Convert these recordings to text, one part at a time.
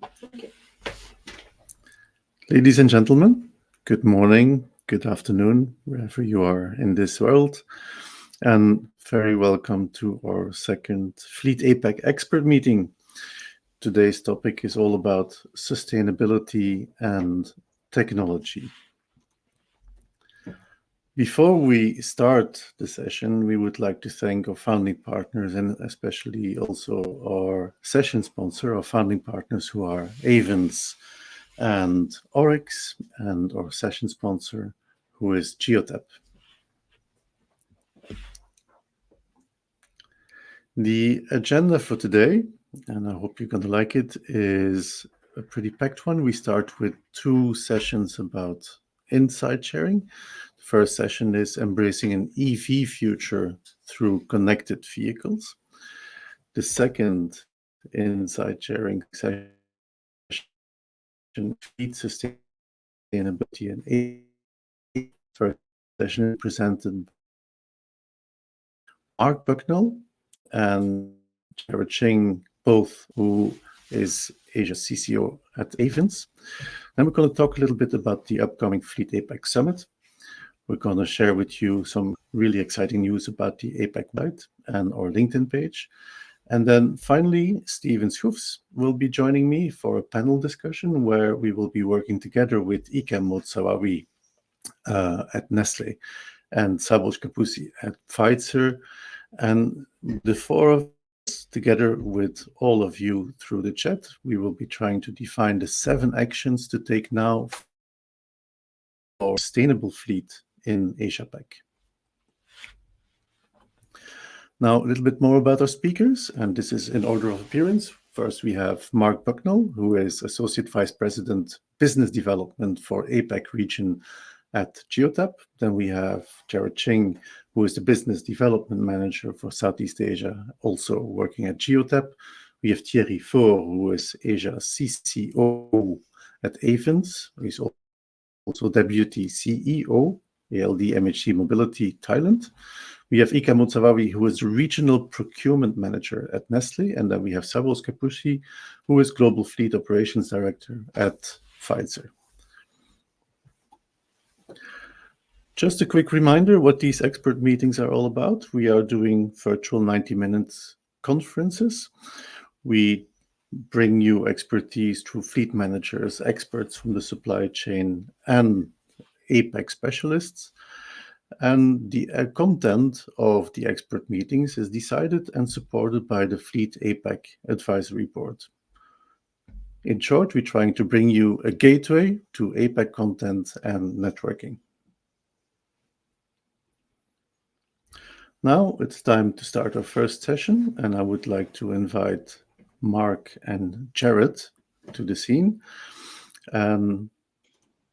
Okay. Ladies and gentlemen, good morning, good afternoon, wherever you are in this world, and very welcome to our second Fleet APAC expert meeting. Today's topic is all about sustainability and technology. Before we start the session, we would like to thank our founding partners and especially also our session sponsor, our founding partners who are Avens and Oryx, and our session sponsor, who is Geotap. The agenda for today, and I hope you're going to like it, is a pretty packed one. We start with two sessions about insight sharing. The first session is embracing an EV future through connected vehicles. The second insight sharing session, fleet sustainability and first session presented Mark Bucknell and Jared Ching, both who is Asia CCO at Avens. Then we're going to talk a little bit about the upcoming Fleet APAC Summit. We're going to share with you some really exciting news about the APAC website and our LinkedIn page. And then finally, Steven Schoofs will be joining me for a panel discussion where we will be working together with Ika Motsawawi at Nestle and Szabolcs Kapusi at Pfizer. And the four of us, together with all of you through the chat, we will be trying to define the 7 actions to take now for sustainable fleet in Asia-Pac. Now, a little bit more about our speakers, and this is in order of appearance. First, we have Mark Bucknell, who is Associate Vice President, Business Development for APAC region at Geotap. Then we have Jared Ching, who is the Business Development Manager for Southeast Asia, also working at Geotap. We have Thierry Faure, who is Asia CCO at Avens. He's also Deputy CEO, ALD MHC Mobility Thailand. We have Ika Motsawawi, who is Regional Procurement Manager at Nestle. And then we have Szabolcs Kapusi, who is Global Fleet Operations Director at Pfizer. Just a quick reminder what these expert meetings are all about. We are doing virtual 90-minute conferences. We bring you expertise through fleet managers, experts from the supply chain, and APAC specialists. And the content of the expert meetings is decided and supported by the Fleet APAC Advisory Board. In short, we're trying to bring you a gateway to APAC content and networking. Now it's time to start our first session, and I would like to invite Mark and Jared to the scene.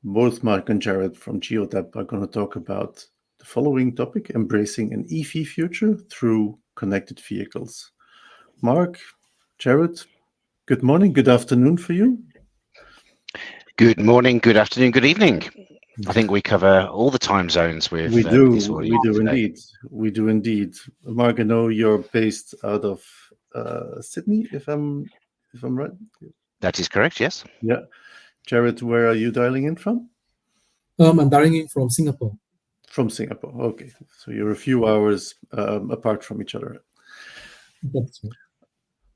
Both Mark and Jared from Geotap are going to talk about the following topic: embracing an EV future through connected vehicles. Mark, Jared, good morning, good afternoon for you. Good morning, good afternoon, good evening. I think we cover all the time zones with we do this audience. We do indeed. Mark, I know you're based out of Sydney, if I'm right. That is correct, yes. Yeah. Jared, where are you dialing in from? I'm dialing in from Singapore. From Singapore, okay. So you're a few hours apart from each other. That's right.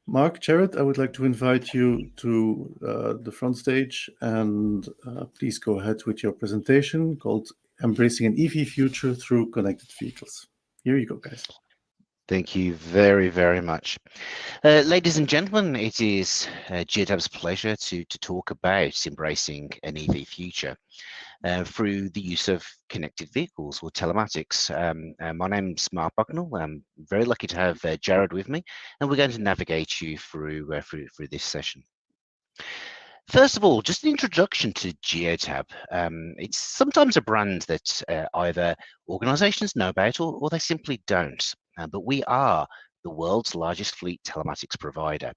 Mark, Jared, I would like to invite you to the front stage, and please go ahead with your presentation called Embracing an EV Future Through Connected Vehicles. Here you go, guys. Thank you very, very much. Ladies and gentlemen, it is Geotap's pleasure to talk about embracing an EV future through the use of connected vehicles or telematics. My name's Mark Bucknell. I'm very lucky to have Jared with me, and we're going to navigate you through this session. First of all, just an introduction to Geotap. It's sometimes a brand that either organizations know about or they simply don't. But we are the world's largest fleet telematics provider.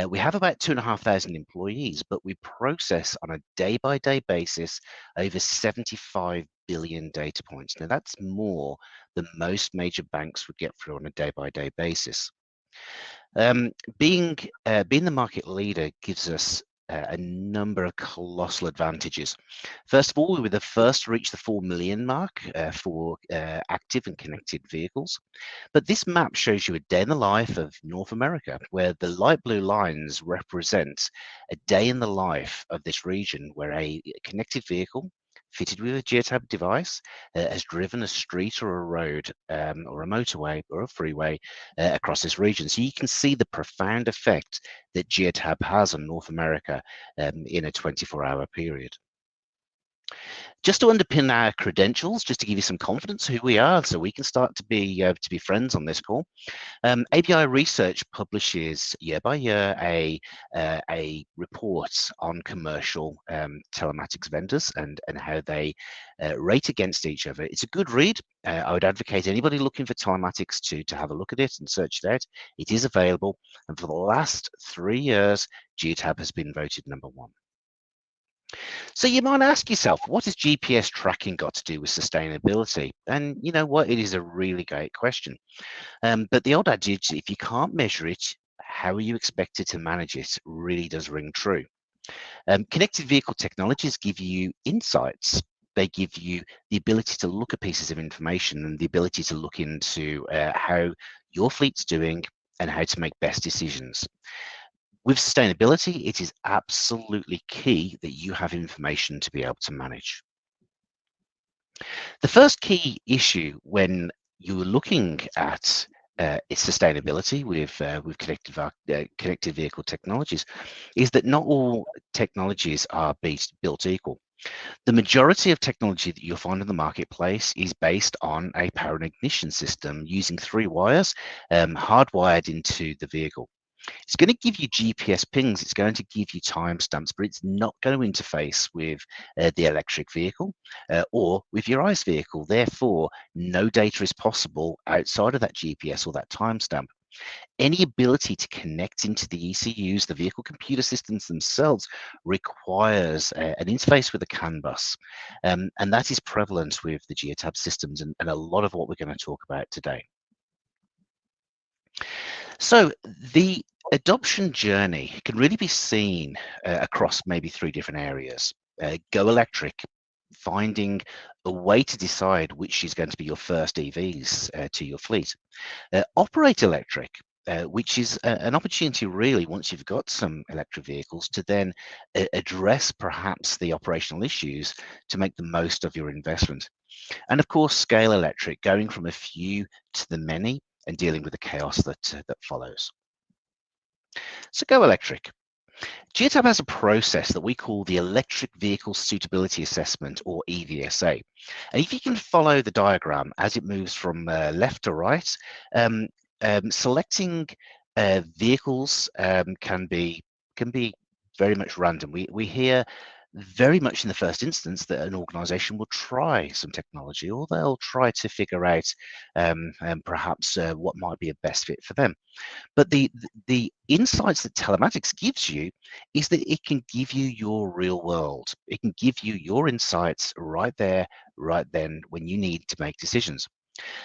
We have about 2,500 employees, but we process on a day-by-day basis over 75 billion data points. Now, that's more than most major banks would get through on a day-by-day basis. Being the market leader gives us a number of colossal advantages. First of all, we were the first to reach the 4 million mark for active and connected vehicles. But this map shows you a day in the life of North America, where the light blue lines represent a day in the life of this region where a connected vehicle fitted with a geotab device has driven a street or a road or a motorway or a freeway across this region. So you can see the profound effect that geotab has on North America in a 24-hour period. Just to underpin our credentials, just to give you some confidence who we are, so we can start to be friends on this call. API Research publishes year by year a report on commercial telematics vendors and how they rate against each other. It's a good read. I would advocate anybody looking for telematics to have a look at it and search it out. It is available, and for the last 3 years, geotab has been voted #1. So you might ask yourself, what has GPS tracking got to do with sustainability? And you know what? It is a really great question. But the old adage, if you can't measure it, how are you expected to manage it, really does ring true. Connected vehicle technologies give you insights. They give you the ability to look at pieces of information and the ability to look into how your fleet's doing and how to make best decisions. With sustainability, it is absolutely key that you have information to be able to manage. The first key issue when you're looking at its sustainability with connected vehicle technologies is that not all technologies are built equal. The majority of technology that you'll find in the marketplace is based on a power and ignition system using 3 wires hardwired into the vehicle. It's going to give you GPS pings, it's going to give you timestamps, but it's not going to interface with the electric vehicle or with your ICE vehicle. Therefore, no data is possible outside of that GPS or that timestamp. Any ability to connect into the ECUs, the vehicle computer systems themselves, requires an interface with a CAN bus. And that is prevalent with the geotab systems and a lot of what we're going to talk about today. So the adoption journey can really be seen across maybe 3 different areas. Go electric, finding a way to decide which is going to be your first EVs to your fleet. Operate electric, which is an opportunity really once you've got some electric vehicles to then address perhaps the operational issues to make the most of your investment. And of course, scale electric, going from a few to the many and dealing with the chaos that follows. So go electric. geotab has a process that we call the Electric Vehicle Suitability Assessment, or EVSA. And if you can follow the diagram as it moves from left to right, selecting vehicles can be very much random. We hear very much in the first instance that an organization will try some technology, or they'll try to figure out perhaps what might be a best fit for them. But the insights that telematics gives you is that it can give you your real world. It can give you your insights right there, right then, when you need to make decisions.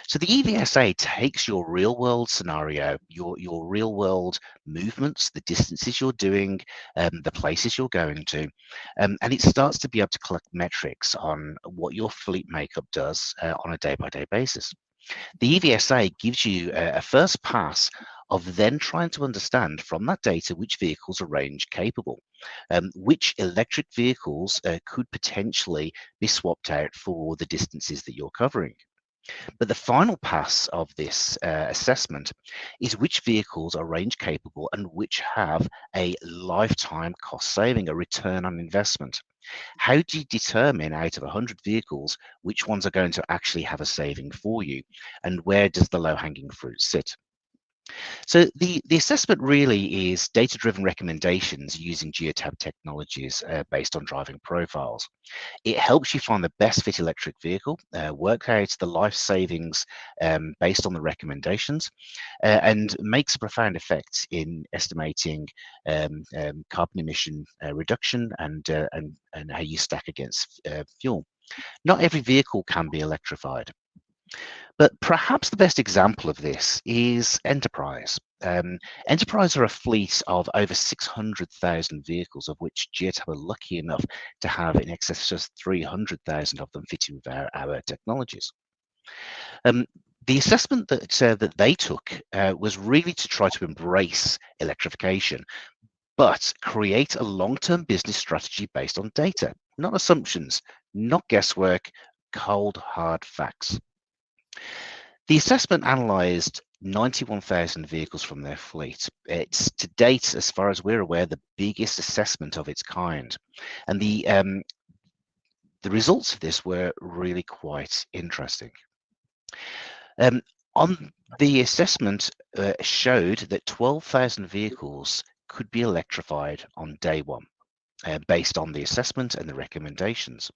So the EVSA takes your real world scenario, your real world movements, the distances you're doing, the places you're going to, and it starts to be able to collect metrics on what your fleet makeup does on a day-by-day basis. The EVSA gives you a first pass of then trying to understand from that data which vehicles are range capable, which electric vehicles could potentially be swapped out for the distances that you're covering. But the final pass of this assessment is which vehicles are range capable and which have a lifetime cost saving, a return on investment. How do you determine out of 100 vehicles which ones are going to actually have a saving for you, and where does the low-hanging fruit sit? So the assessment really is data-driven recommendations using geotab technologies based on driving profiles. It helps you find the best fit electric vehicle, work out the life savings based on the recommendations, and makes a profound effect in estimating carbon emission reduction and how you stack against fuel. Not every vehicle can be electrified. But perhaps the best example of this is enterprise. Enterprise are a fleet of over 600,000 vehicles, of which Geotab are lucky enough to have in excess of just 300,000 of them fitting with our technologies. The assessment that they took was really to try to embrace electrification, but create a long-term business strategy based on data, not assumptions, not guesswork, cold, hard facts. The assessment analysed 91,000 vehicles from their fleet. It's, to date, as far as we're aware, the biggest assessment of its kind. And the results of this were really quite interesting. On the assessment showed that 12,000 vehicles could be electrified on day one, based on the assessment and the recommendations.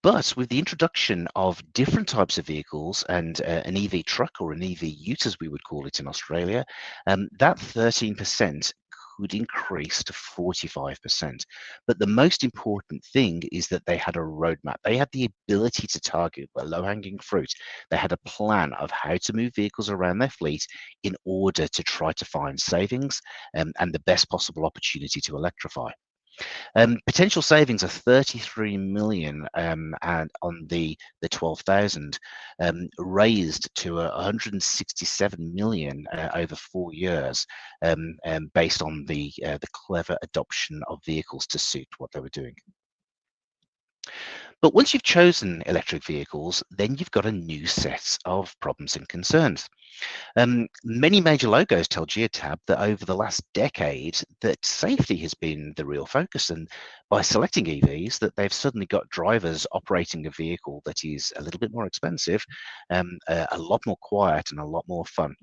But with the introduction of different types of vehicles and an EV truck, or an EV ute as we would call it in Australia, that 13% could increase to 45%. But the most important thing is that they had a roadmap. They had the ability to target the low-hanging fruit. They had a plan of how to move vehicles around their fleet in order to try to find savings and the best possible opportunity to electrify. Potential savings are 33 million, and on the 12,000, raised to 167 million over 4 years, based on the clever adoption of vehicles to suit what they were doing. But once you've chosen electric vehicles, then you've got a new set of problems and concerns. Many major logos tell Geotab that over the last decade that safety has been the real focus, and by selecting EVs that they've suddenly got drivers operating a vehicle that is a little bit more expensive, a lot more quiet and a lot more fun.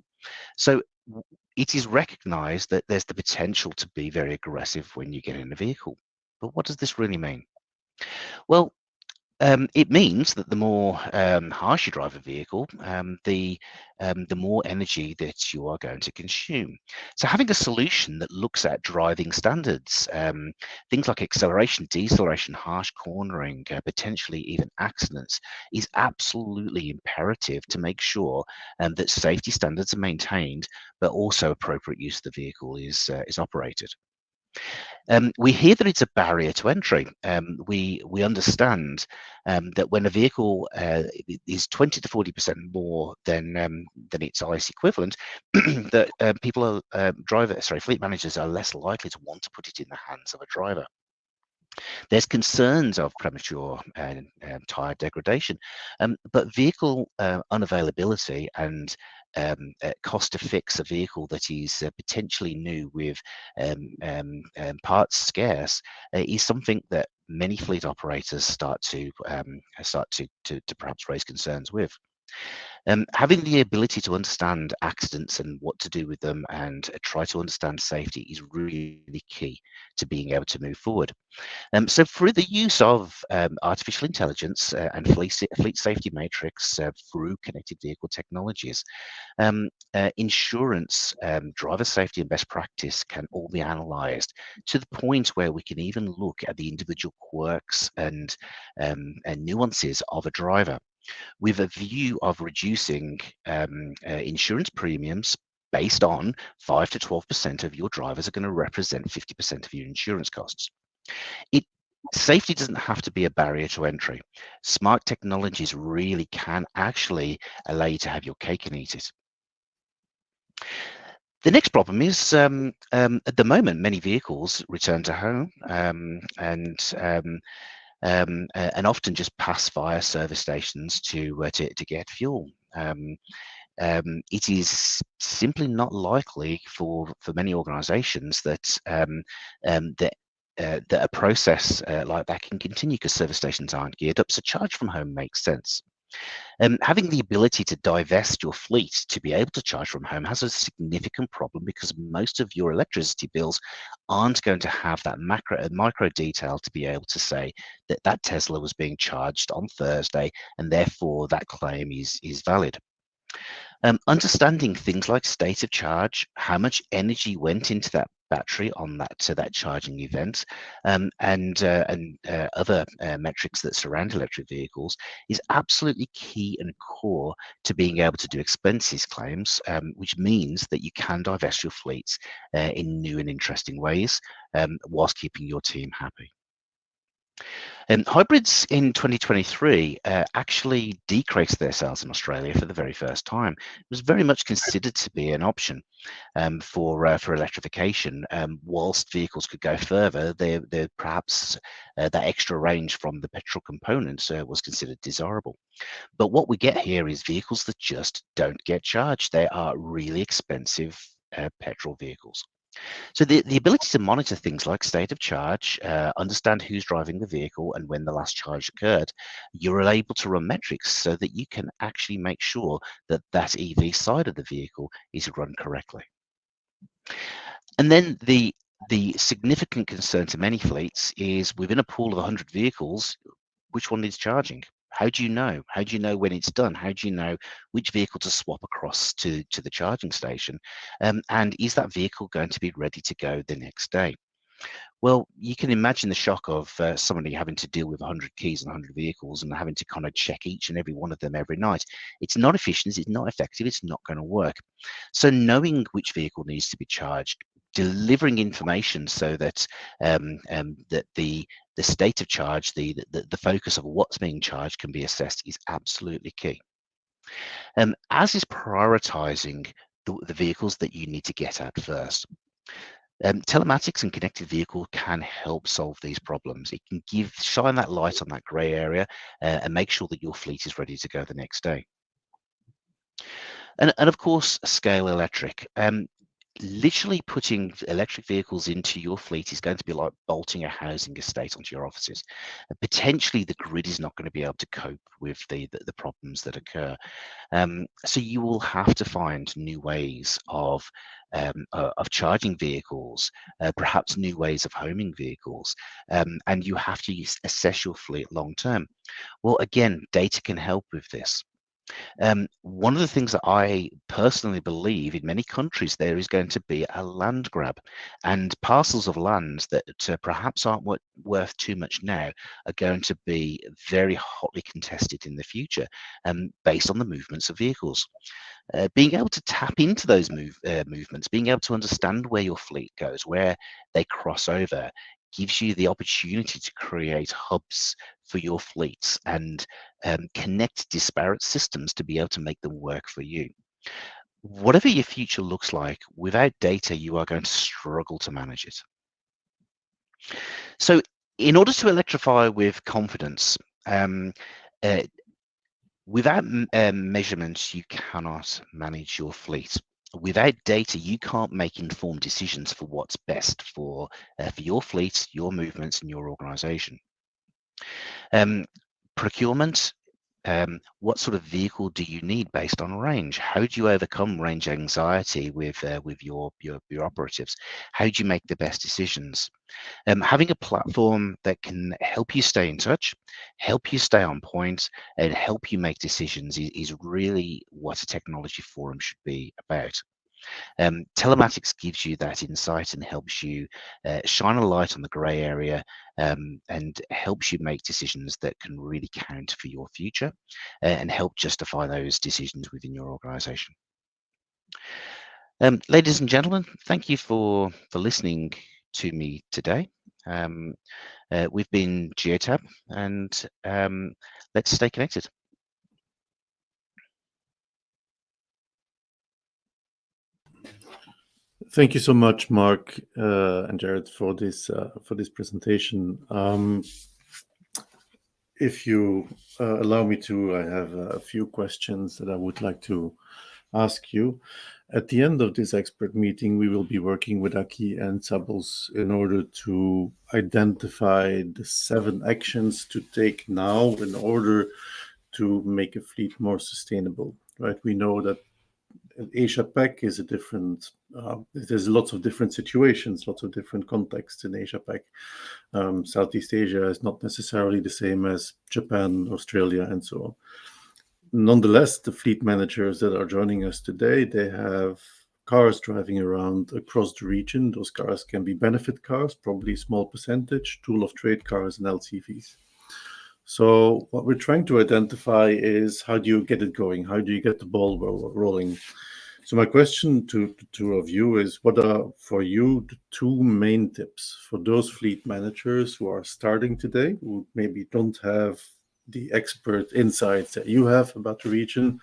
So it is recognized that there's the potential to be very aggressive when you get in a vehicle. But what does this really mean? Well, it means that the more harsh you drive a vehicle, the more energy that you are going to consume. So having a solution that looks at driving standards, things like acceleration, deceleration, harsh cornering, potentially even accidents, is absolutely imperative to make sure that safety standards are maintained, but also appropriate use of the vehicle is operated. We hear that it's a barrier to entry. We understand that when a vehicle is 20 to 40% more than its ICE equivalent, that fleet managers are less likely to want to put it in the hands of a driver. There's concerns of premature tyre degradation, but vehicle unavailability and cost to fix a vehicle that is potentially new with parts scarce is something that many fleet operators start to perhaps raise concerns with. Having the ability to understand accidents and what to do with them and try to understand safety is really key to being able to move forward. So through the use of artificial intelligence and fleet safety matrix through connected vehicle technologies, insurance, driver safety and best practice can all be analysed to the point where we can even look at the individual quirks and nuances of a driver, with a view of reducing insurance premiums based on 5 to 12% of your drivers are going to represent 50% of your insurance costs. Safety doesn't have to be a barrier to entry. Smart technologies really can actually allow you to have your cake and eat it. The next problem is, at the moment, many vehicles return to home and often just pass via service stations to get fuel. It is simply not likely for many organisations that that a process like that can continue, because service stations aren't geared up. So charge from home makes sense. Having the ability to divest your fleet to be able to charge from home has a significant problem, because most of your electricity bills aren't going to have that micro detail to be able to say that that Tesla was being charged on Thursday and therefore that claim is valid. Understanding things like state of charge, how much energy went into that battery on that charging event, and other metrics that surround electric vehicles is absolutely key and core to being able to do expenses claims, which means that you can divest your fleets in new and interesting ways, whilst keeping your team happy. Hybrids in 2023 actually decreased their sales in Australia for the very first time. It was very much considered to be an option for electrification. Whilst vehicles could go further, they perhaps that extra range from the petrol components was considered desirable. But what we get here is vehicles that just don't get charged. They are really expensive petrol vehicles. So the ability to monitor things like state of charge, understand who's driving the vehicle and when the last charge occurred, you're able to run metrics so that you can actually make sure that that EV side of the vehicle is run correctly. And then the significant concern to many fleets is within a pool of 100 vehicles, which one needs charging? How do you know? How do you know when it's done? How do you know which vehicle to swap across to the charging station? And is that vehicle going to be ready to go the next day? Well, you can imagine the shock of somebody having to deal with 100 keys and 100 vehicles and having to kind of check each and every one of them every night. It's not efficient, it's not effective, it's not going to work. So knowing which vehicle needs to be charged, delivering information so that that the state of charge, the focus of what's being charged can be assessed is absolutely key. As is prioritizing the vehicles that you need to get at first. Telematics and connected vehicle can help solve these problems. It can shine that light on that grey area and make sure that your fleet is ready to go the next day. And of course, scale electric. Literally putting electric vehicles into your fleet is going to be like bolting a housing estate onto your offices. Potentially, the grid is not going to be able to cope with the problems that occur. So you will have to find new ways of charging vehicles, perhaps new ways of homing vehicles, and you have to assess your fleet long term. Well, again, data can help with this. One of the things that I personally believe in many countries, there is going to be a land grab, and parcels of land that perhaps aren't worth too much now are going to be very hotly contested in the future, based on the movements of vehicles. Being able to tap into those movements, being able to understand where your fleet goes, where they cross over, gives you the opportunity to create hubs for your fleets and connect disparate systems to be able to make them work for you. Whatever your future looks like, without data, you are going to struggle to manage it. So in order to electrify with confidence, without measurements, you cannot manage your fleet. Without data, you can't make informed decisions for what's best for your fleet, your movements, and your organization. Procurement. What sort of vehicle do you need based on range? How do you overcome range anxiety with your operatives? How do you make the best decisions? Having a platform that can help you stay in touch, help you stay on point, and help you make decisions is really what a technology forum should be about. Telematics gives you that insight and helps you shine a light on the grey area, and helps you make decisions that can really count for your future and help justify those decisions within your organization. Ladies and gentlemen, thank you for listening to me today. We've been Geotab, and let's stay connected. Thank you so much, Mark and Jared, for this presentation. If you allow me to, I have a few questions that I would like to ask you. At the end of this expert meeting, we will be working with Aki and Sables in order to identify the 7 actions to take now in order to make a fleet more sustainable. Right? We know that APAC is a different. There's lots of different situations, lots of different contexts in APAC. Southeast Asia is not necessarily the same as Japan, Australia, and so on. nonetheless, the fleet managers that are joining us today, they have cars driving around across the region. Those cars can be benefit cars, probably a small percentage, tool of trade cars, and LCVs. So what we're trying to identify is, how do you get it going? How do you get the ball rolling? So my question to the two of you is, what are for you the two main tips for those fleet managers who are starting today, who maybe don't have the expert insights that you have about the region,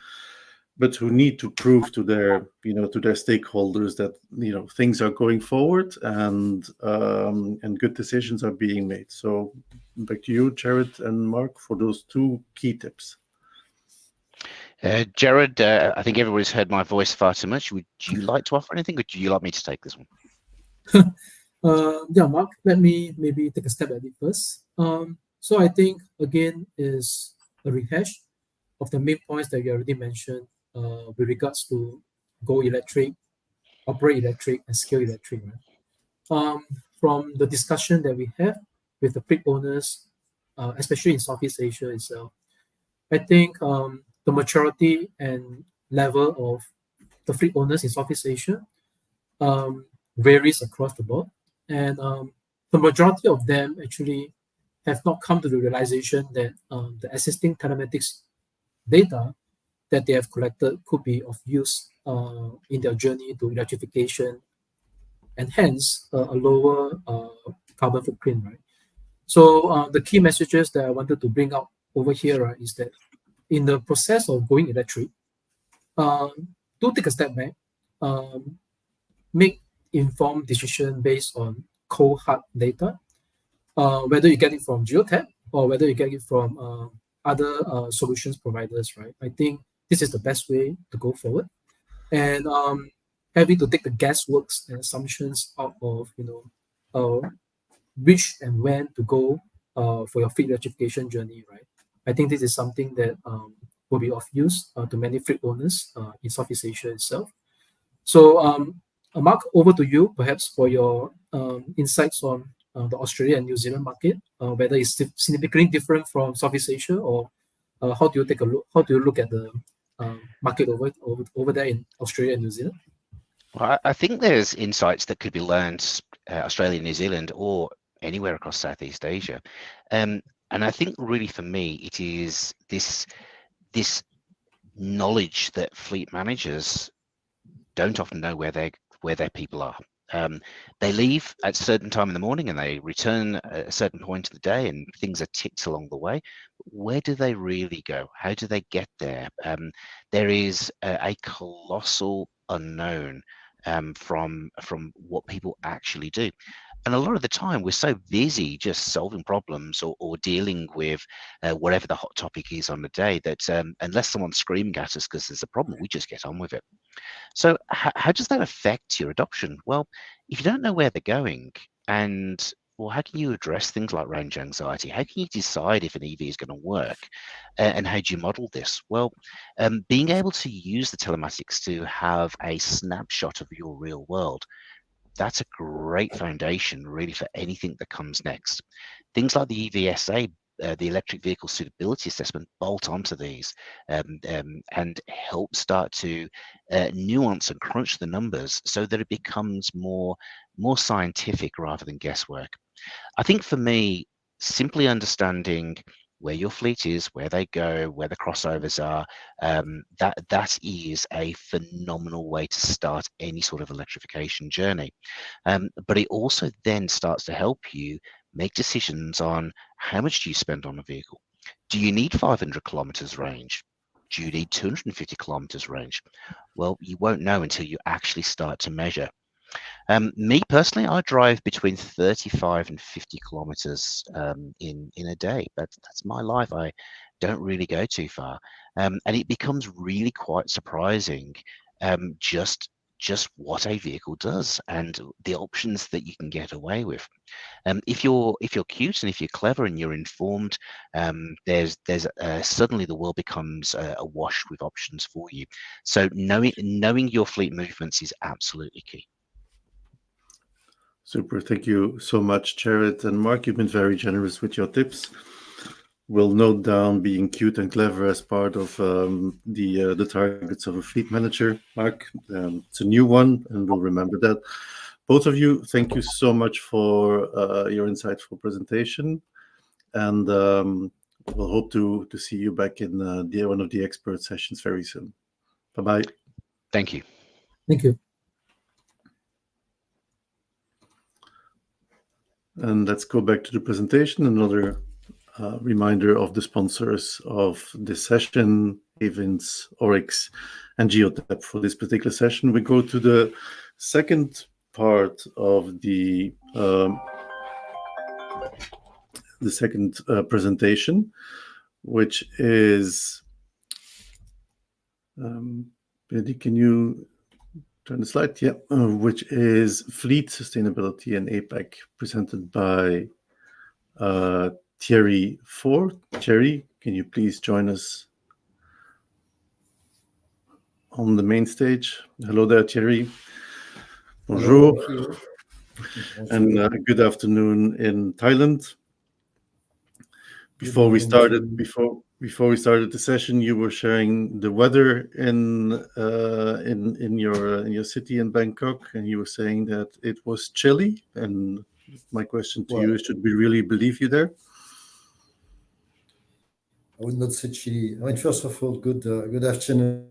but who need to prove to their, to their stakeholders that, things are going forward and good decisions are being made. So back to you, Jared and Mark, for those two key tips. Jared, I think everybody's heard my voice far too much. Would you like to offer anything, or do you like me to take this one? Yeah, Mark, let me maybe take a step at it first. So I think, again, is a rehash of the main points that you already mentioned with regards to go electric, operate electric, and scale electric. Right? From the discussion that we have with the fleet owners, especially in Southeast Asia itself, I think the maturity and level of the fleet owners in Southeast Asia varies across the board. And the majority of them actually have not come to the realization that the existing telematics data that they have collected could be of use in their journey to electrification, and hence a lower carbon footprint, right? So the key messages that I wanted to bring out over here, right, is that in the process of going electric, do take a step back, make informed decision based on cold hard data, whether you get it from Geotab or whether you get it from other solutions providers, right? I think this is the best way to go forward. And having to take the guessworks and assumptions out of, which and when to go for your fleet electrification journey, right? I think this is something that will be of use to many fleet owners in Southeast Asia itself. So, Mark, over to you, perhaps for your insights on the Australia and New Zealand market, whether it's significantly different from Southeast Asia, or how do you take a look? How do you look at the market over there in Australia and New Zealand? Well, I think there's insights that could be learned Australia, New Zealand, or anywhere across Southeast Asia. And I think really for me, it is this knowledge that fleet managers don't often know where their people are. They leave at a certain time in the morning and they return at a certain point of the day, and things are ticked along the way. Where do they really go? How do they get there? There is a colossal unknown from what people actually do. And a lot of the time, we're so busy just solving problems or dealing with whatever the hot topic is on the day that unless someone's screaming at us because there's a problem, we just get on with it. So how does that affect your adoption? Well, if you don't know where they're going, and well, how can you address things like range anxiety? How can you decide if an EV is going to work? And how do you model this? Well, being able to use the telematics to have a snapshot of your real world, that's a great foundation really for anything that comes next. Things like the EVSA, the electric vehicle suitability assessment, bolt onto these and help start to nuance and crunch the numbers so that it becomes more scientific rather than guesswork. I think for me, simply understanding where your fleet is, where they go, where the crossovers are, that is a phenomenal way to start any sort of electrification journey. But it also then starts to help you make decisions on how much do you spend on a vehicle. Do you need 500 kilometers range? Do you need 250 kilometers range? Well, you won't know until you actually start to measure. Me personally, I drive between 35 and 50 kilometers in a day. That's my life. I don't really go too far, and it becomes really quite surprising just what a vehicle does and the options that you can get away with. If you're cute and if you're clever and you're informed, there's suddenly the world becomes awash with options for you. So knowing your fleet movements is absolutely key. Super. Thank you so much, Jared and Mark. You've been very generous with your tips. will note down being cute and clever as part of the targets of a fleet manager, Mark. It's a new one, and we'll remember that. Both of you, thank you so much for your insightful presentation, and we'll hope to see you back in one of the expert sessions very soon. Bye-bye. Thank you. Thank you. And let's go back to the presentation. Another reminder of the sponsors of this session, Avins, Oryx, and Geotap. For this particular session, we go to the second part of the second presentation, which is, Benny, can you turn the slide? Yeah, which is Fleet Sustainability in APAC, presented by Thierry Ford. Thierry, can you please join us on the main stage? Hello there, Thierry. Bonjour. Hello. And good afternoon in Thailand. Before we started the session, you were sharing the weather in your city in Bangkok, and you were saying that it was chilly. And my question to you is: should we really believe you there? I would not say chilly. I mean, first of all, good afternoon.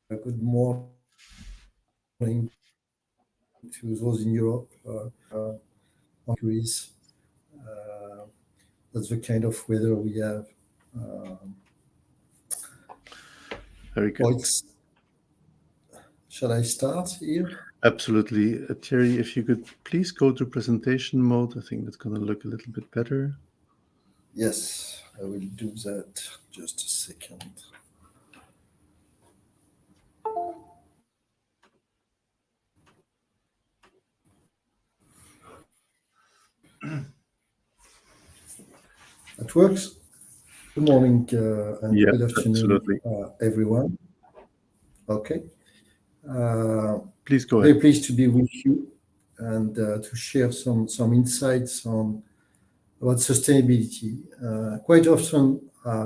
Good morning to those in Europe. Greece. That's the kind of weather we have. Very good. Shall I start here? Absolutely. Thierry, if you could please go to presentation mode, I think that's going to look a little bit better. Yes, I will do that. Just a second. It works. Good morning and good afternoon, everyone. Okay. Please go ahead. Very pleased to be with you and to share some insights about sustainability. Quite often,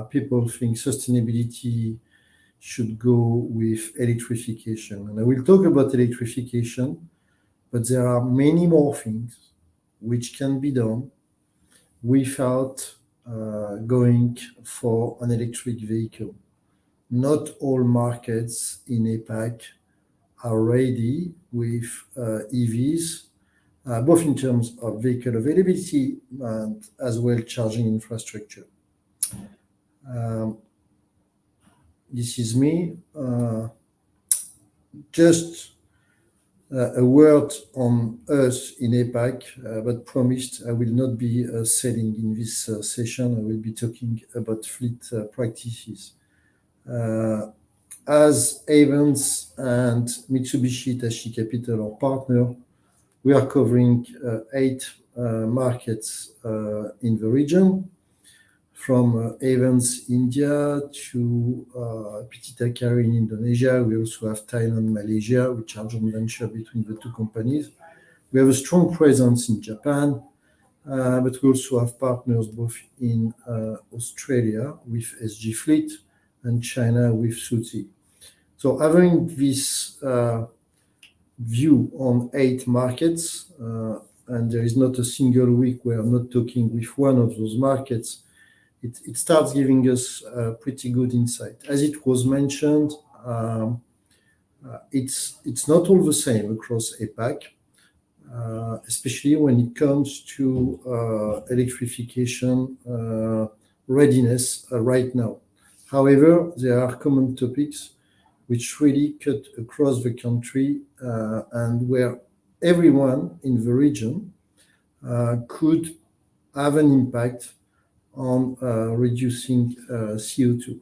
people think sustainability should go with electrification. And I will talk about electrification, but there are many more things which can be done without going for an electric vehicle. Not all markets in APAC are ready with EVs, both in terms of vehicle availability and as well charging infrastructure. This is me. Just a word on us in APAC, but promised I will not be selling in this session. I will be talking about fleet practices. As Avins and Mitsubishi Hitachi Capital, our partner, we are covering 8 markets in the region, from Avins India to PT Takari in Indonesia. We also have Thailand, Malaysia, which are joint venture between the two companies. We have a strong presence in Japan, but we also have partners both in Australia with SG Fleet and China with Suzuki. So having this view on 8 markets, and there is not a single week where I'm not talking with one of those markets, it starts giving us pretty good insight. As it was mentioned, it's not all the same across APAC, especially when it comes to electrification readiness right now. However, there are common topics which really cut across the country and where everyone in the region could have an impact on reducing CO2.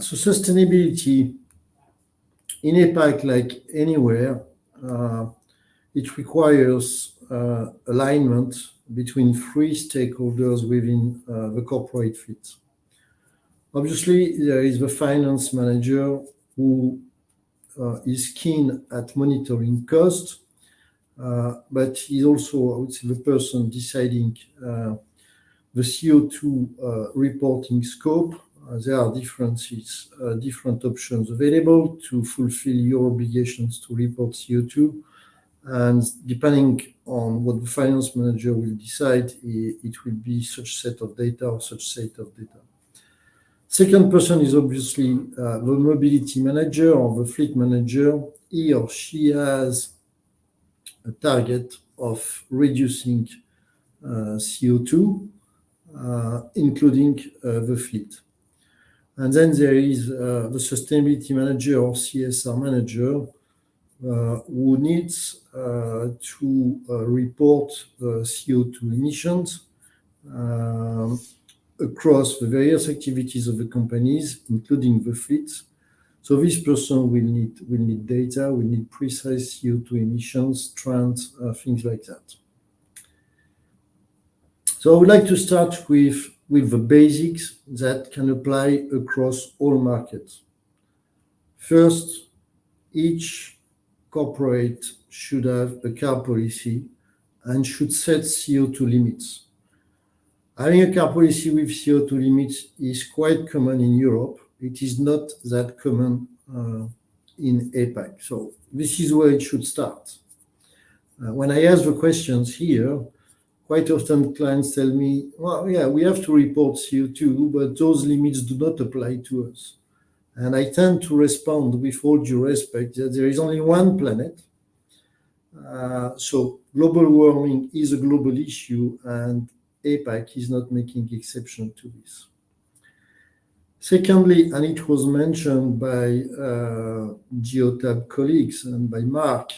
So sustainability in APAC, like anywhere, it requires alignment between 3 stakeholders within the corporate fleet. Obviously, there is the finance manager who is keen at monitoring cost, but he's also, I would say, the person deciding the CO2 reporting scope. There are differences, different options available to fulfill your obligations to report CO2. And depending on what the finance manager will decide, it will be such set of data or such set of data. Second person is obviously the mobility manager or the fleet manager. He or she has a target of reducing CO2, including the fleet. And then there is the sustainability manager or CSR manager who needs to report CO2 emissions across the various activities of the companies, including the fleets. So this person will need data, will need precise CO2 emissions, trends, things like that. So I would like to start with the basics that can apply across all markets. First, each corporate should have a car policy and should set CO2 limits. Having a car policy with CO2 limits is quite common in Europe. It is not that common in APAC. So this is where it should start. When I ask the questions here, quite often clients tell me, well, yeah, we have to report CO2, but those limits do not apply to us. And I tend to respond with all due respect that there is only one planet. So global warming is a global issue, and APAC is not making exception to this. Secondly, and it was mentioned by Geotab colleagues and by Mark,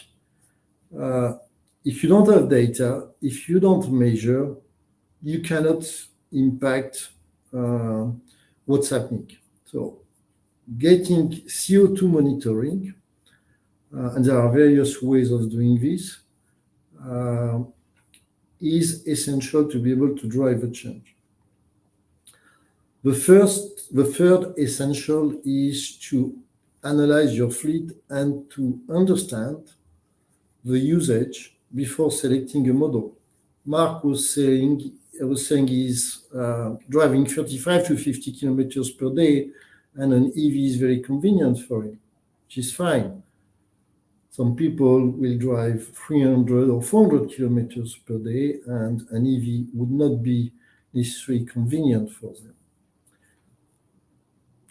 if you don't have data, if you don't measure, you cannot impact what's happening. So getting CO2 monitoring, and there are various ways of doing this, is essential to be able to drive a change. The third essential is to analyze your fleet and to understand the usage before selecting a model. Mark was saying he's driving 35 to 50 kilometers per day, and an EV is very convenient for him, which is fine. Some people will drive 300 or 400 kilometers per day, and an EV would not be necessarily convenient for them.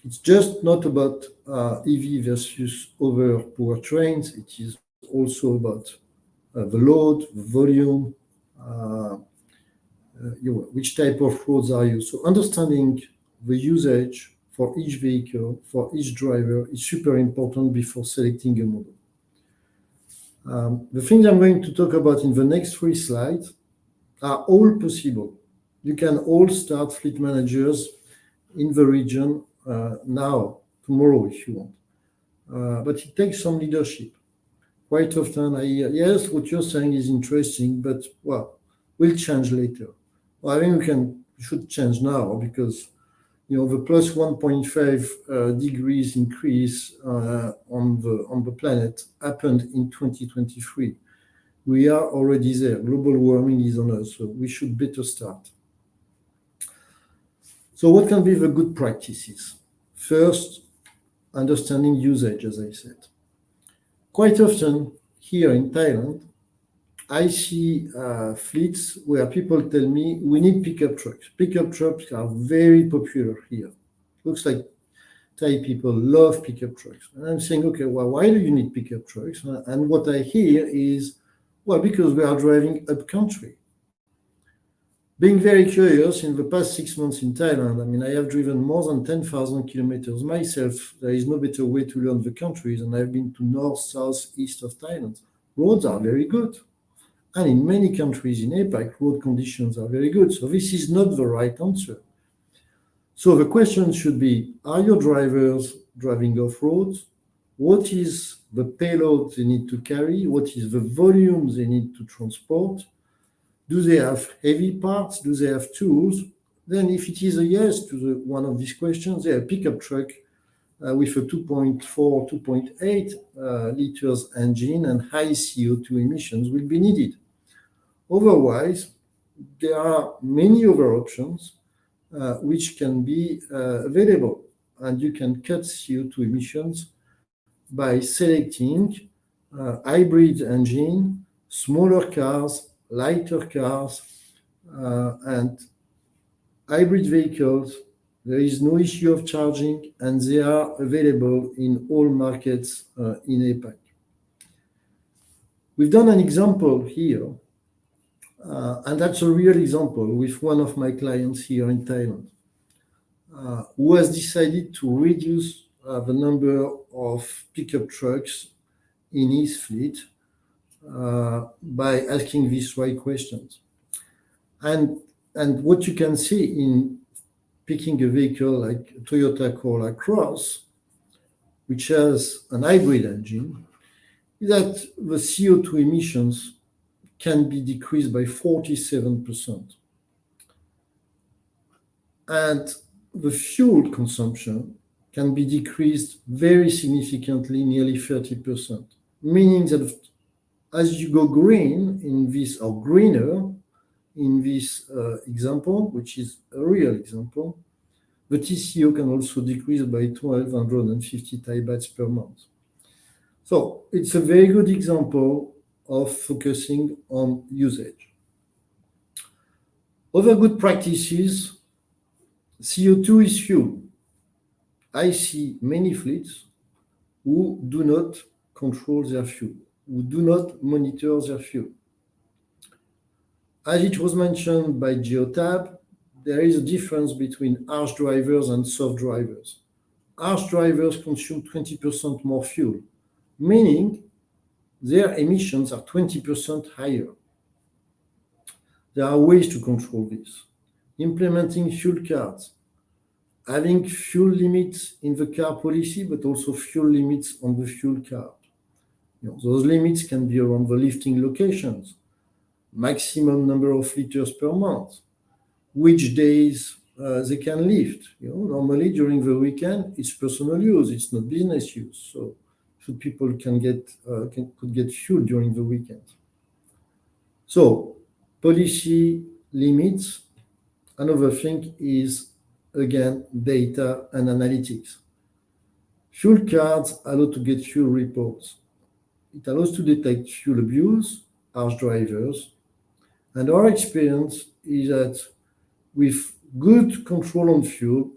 It's just not about EV versus other powertrains. It is also about the load, the volume, which type of roads are used. So understanding the usage for each vehicle, for each driver, is super important before selecting a model. The things I'm going to talk about in the next 3 slides are all possible. You can all start fleet managers in the region now, tomorrow, if you want. But it takes some leadership. Quite often I hear, yes, what you're saying is interesting, but well, we'll change later. Well, I think we should change now because the plus 1.5 degrees increase on the planet happened in 2023. We are already there. Global warming is on us, so we should better start. So what can be the good practices? First, understanding usage, as I said. Quite often here in Thailand, I see fleets where people tell me we need pickup trucks. Pickup trucks are very popular here. Looks like Thai people love pickup trucks. And I'm saying, okay, well, why do you need pickup trucks? And what I hear is, well, because we are driving up country. Being very curious, in the past 6 months in Thailand, I mean, I have driven more than 10,000 kilometers myself. There is no better way to learn the countries. And I've been to north, south, east of Thailand. Roads are very good. And in many countries in APAC, road conditions are very good. So this is not the right answer. So the question should be, are your drivers driving off-road? What is the payload they need to carry? What is the volume they need to transport? Do they have heavy parts? Do they have tools? Then if it is a yes to one of these questions, a pickup truck with a 2.4, 2.8 liters engine, and high CO2 emissions will be needed. Otherwise, there are many other options which can be available, and you can cut CO2 emissions by selecting hybrid engine, smaller cars, lighter cars, and hybrid vehicles. There is no issue of charging, and they are available in all markets in APAC. We've done an example here, and that's a real example with one of my clients here in Thailand, who has decided to reduce the number of pickup trucks in his fleet by asking these right questions. And what you can see in picking a vehicle like Toyota Corolla Cross, which has an hybrid engine, is that the CO2 emissions can be decreased by 47%. And the fuel consumption can be decreased very significantly, nearly 30%, meaning that as you go green in this, or greener in this example, which is a real example, the TCO can also decrease by 1,250 Thai bahts per month. So it's a very good example of focusing on usage. Other good practices, CO2 is fuel. I see many fleets who do not control their fuel, who do not monitor their fuel. As it was mentioned by Geotab, there is a difference between harsh drivers and soft drivers. Harsh drivers consume 20% more fuel, meaning their emissions are 20% higher. There are ways to control this. Implementing fuel cards, having fuel limits in the car policy, but also fuel limits on the fuel card. Those limits can be around the lifting locations, maximum number of liters per month, which days they can lift. Normally during the weekend, it's personal use, it's not business use. So people could get fuel during the weekend. So policy limits. Another thing is, again, data and analytics. Fuel cards allow to get fuel reports. It allows to detect fuel abuse, harsh drivers. And our experience is that with good control on fuel,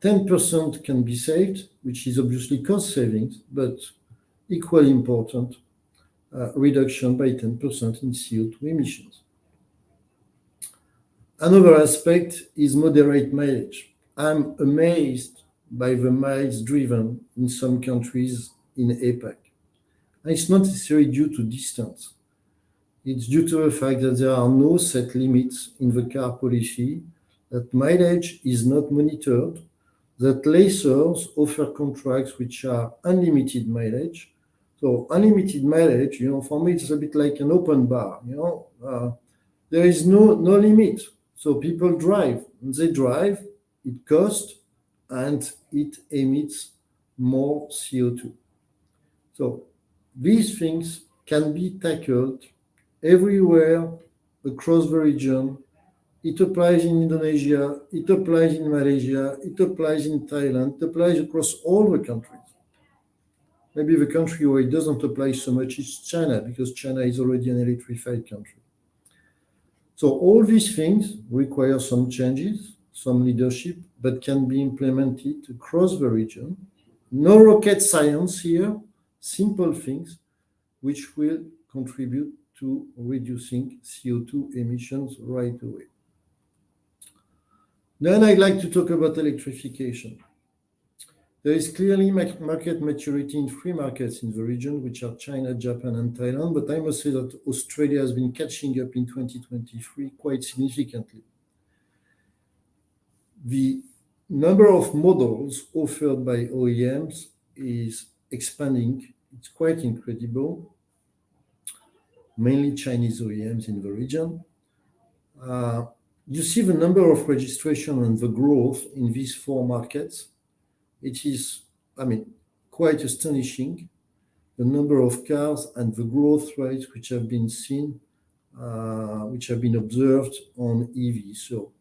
10% can be saved, which is obviously cost savings, but equally important, reduction by 10% in CO2 emissions. Another aspect is moderate mileage. I'm amazed by the miles driven in some countries in APAC. And it's not necessarily due to distance. It's due to the fact that there are no set limits in the car policy, that mileage is not monitored, that lessors offer contracts which are unlimited mileage. So unlimited mileage, for me, it's a bit like an open bar. There is no limit. So people drive. When they drive, it costs and it emits more CO2. So these things can be tackled everywhere across the region. It applies in Indonesia, it applies in Malaysia, it applies in Thailand, it applies across all the countries. Maybe the country where it doesn't apply so much is China, because China is already an electrified country. So all these things require some changes, some leadership, but can be implemented across the region. No rocket science here, simple things which will contribute to reducing CO2 emissions right away. Then I'd like to talk about electrification. There is clearly market maturity in 3 markets in the region, which are China, Japan, and Thailand. But I must say that Australia has been catching up in 2023 quite significantly. The number of models offered by OEMs is expanding. It's quite incredible, mainly Chinese OEMs in the region. You see the number of registration and the growth in these 4 markets. It is I mean, quite astonishing, the number of cars and the growth rates which have been seen, which have been observed on EV. So,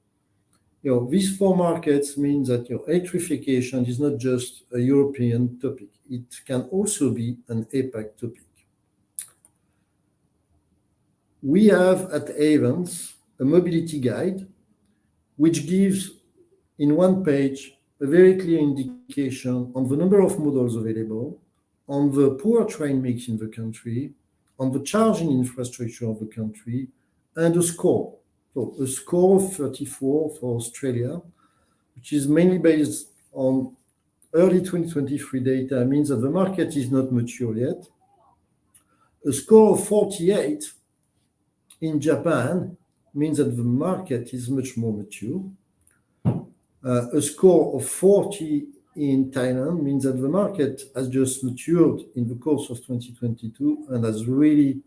these four markets mean that electrification is not just a European topic. It can also be an APAC topic. We have at Ayvens a mobility guide, which gives in one page a very clear indication on the number of models available, on the powertrain mix in the country, on the charging infrastructure of the country, and a score. So a score of 34 for Australia, which is mainly based on early 2023 data, means that the market is not mature yet. A score of 48 in Japan means that the market is much more mature. A score of 40 in Thailand means that the market has just matured in the course of 2022 and has really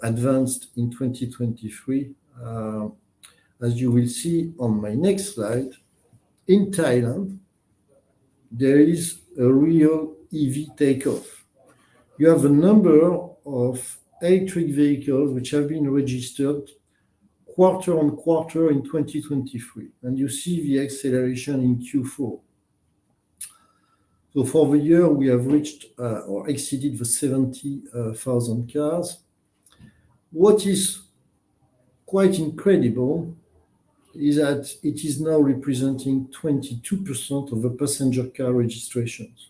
advanced in 2023. As you will see on my next slide, in Thailand, there is a real EV takeoff. You have a number of electric vehicles which have been registered quarter on quarter in 2023, and you see the acceleration in Q4. So for the year, we have reached or exceeded the 70,000 cars. What is quite incredible is that it is now representing 22% of the passenger car registrations.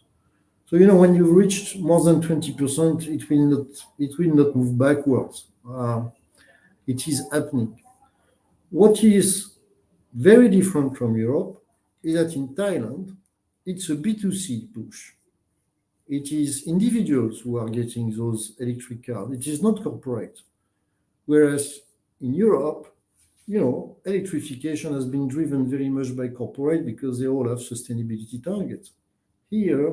So, when you've reached more than 20%, it will not move backwards. It is happening. What is very different from Europe is that in Thailand, it's a B2C push. It is individuals who are getting those electric cars. It is not corporate. Whereas in Europe, electrification has been driven very much by corporate because they all have sustainability targets. Here,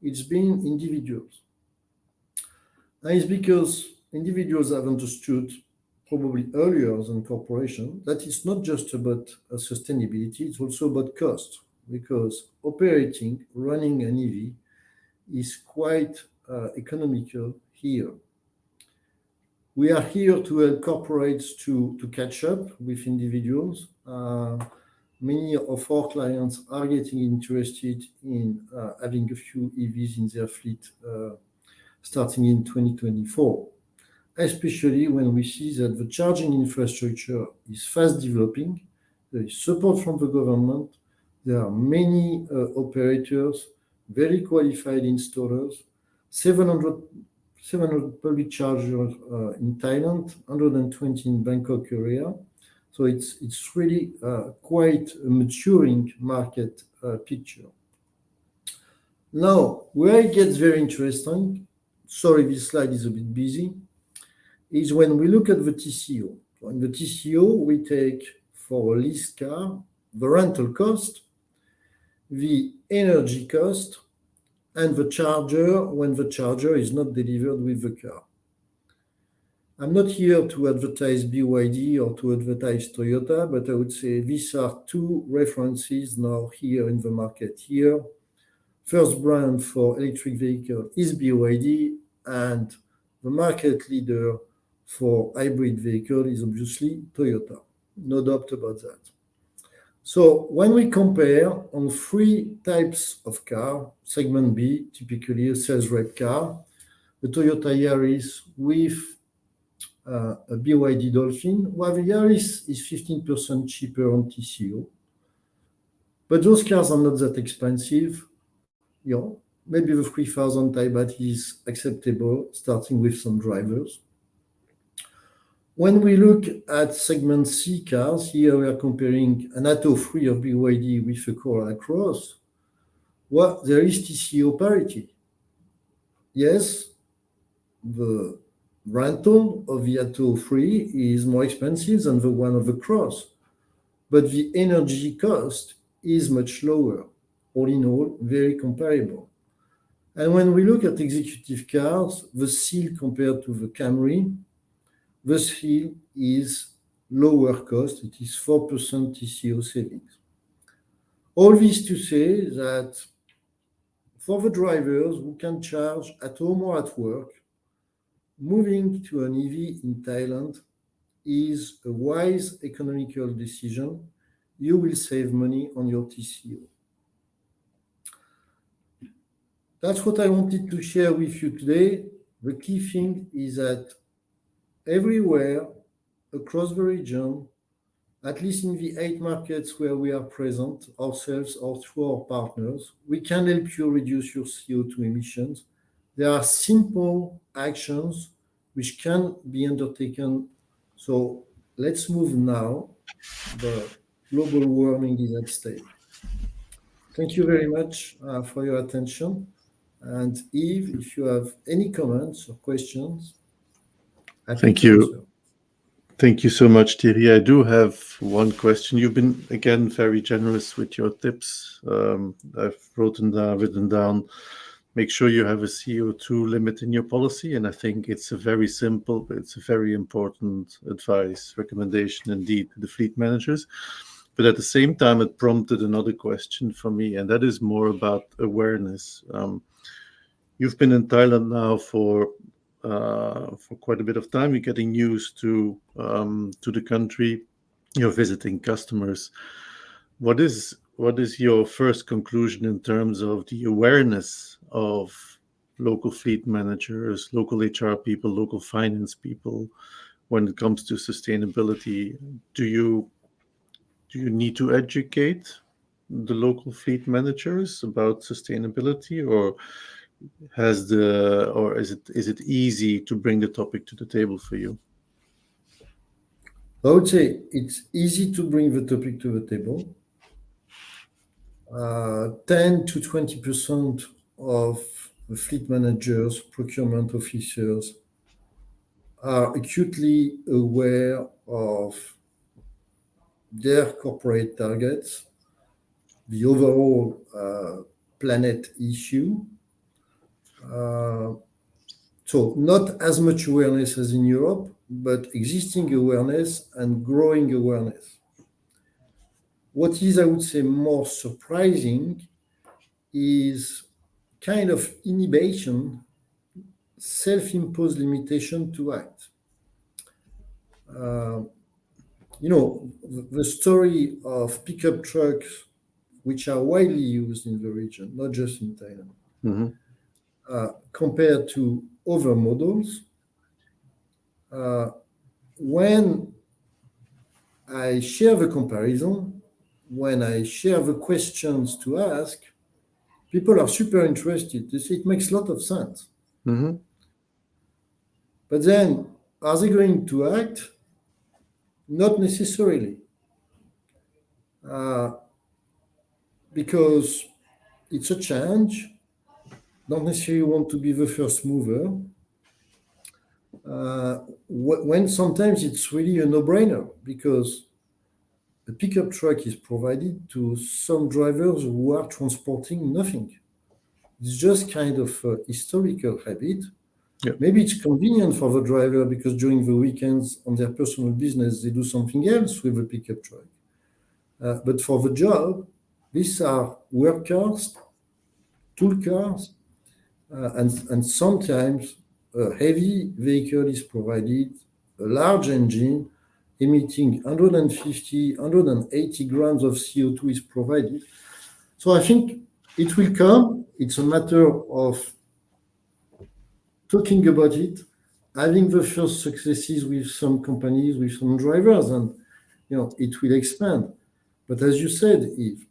it's been individuals. And it's because individuals have understood probably earlier than corporation that it's not just about sustainability, it's also about cost, because running an EV is quite economical here. We are here to help corporates to catch up with individuals. Many of our clients are getting interested in having a few EVs in their fleet starting in 2024, especially when we see that the charging infrastructure is fast developing. There is support from the government. There are many operators, very qualified installers, 700 public chargers in Thailand, 120 in Bangkok area. So it's really quite a maturing market picture. Now, where it gets very interesting, sorry, this slide is a bit busy, is when we look at the TCO. So in the TCO, we take for a leased car, the rental cost, the energy cost, and the charger when the charger is not delivered with the car. I'm not here to advertise BYD or to advertise Toyota, but I would say these are two references now here in the market here. First brand for electric vehicle is BYD, and the market leader for hybrid vehicle is obviously Toyota. No doubt about that. So when we compare on three types of car, segment B, typically a sales rep car, the Toyota Yaris with a BYD Dolphin, while the Yaris is 15% cheaper on TCO. But those cars are not that expensive. Maybe the 3,000 Thai baht is acceptable, starting with some drivers. When we look at segment C cars, here we are comparing an Atto 3 of BYD with a Corolla Cross. Well, there is TCO parity. Yes, the rental of the Atto 3 is more expensive than the one of the Cross, but the energy cost is much lower. All in all, very comparable. And when we look at executive cars, the Seal compared to the Camry, the Seal is lower cost. It is 4% TCO savings. All this to say that for the drivers who can charge at home or at work, moving to an EV in Thailand is a wise economical decision. You will save money on your TCO. That's what I wanted to share with you today. The key thing is that everywhere across the region, at least in the 8 markets where we are present, ourselves or through our partners, we can help you reduce your CO2 emissions. There are simple actions which can be undertaken. So let's move now. The global warming is at stake. Thank you very much for your attention. And Yves, if you have any comments or questions, happy Thank to you. answer. Thank you so much, Thierry. I do have one question. You've been, again, very generous with your tips. I've written down, make sure you have a CO2 limit in your policy. And I think it's a very simple, but it's a very important advice, recommendation indeed to the fleet managers. But at the same time, it prompted another question for me, and that is more about awareness. You've been in Thailand now for quite a bit of time. You're getting used to the country. You're visiting customers. What is your first conclusion in terms of the awareness of local fleet managers, local HR people, local finance people when it comes to sustainability? Do you need to educate the local fleet managers about sustainability, or is it easy to bring the topic to the table for you? I would say it's easy to bring the topic to the table. 10 to 20% of the fleet managers, procurement officers are acutely aware of their corporate targets, the overall planet issue. So not as much awareness as in Europe, but existing awareness and growing awareness. What is, I would say, more surprising is kind of inhibition, self-imposed limitation to act. The story of pickup trucks, which are widely used in the region, not just in Thailand, compared to other models. When I share the comparison, when I share the questions to ask, people are super interested. They say it makes a lot of sense. Mm-hmm. But then, are they going to act? Not necessarily. Because it's a change, don't necessarily want to be the first mover. When sometimes it's really a no-brainer, because a pickup truck is provided to some drivers who are transporting nothing. It's just kind of a historical habit. Yeah. Maybe it's convenient for the driver because during the weekends on their personal business, they do something else with a pickup truck. But for the job, these are work cars, tool cars, and sometimes a heavy vehicle is provided, a large engine emitting 150, 180 grams of CO2 is provided. So I think it will come. It's a matter of talking about it, having the first successes with some companies, with some drivers, and it will expand. But as you said, Yves,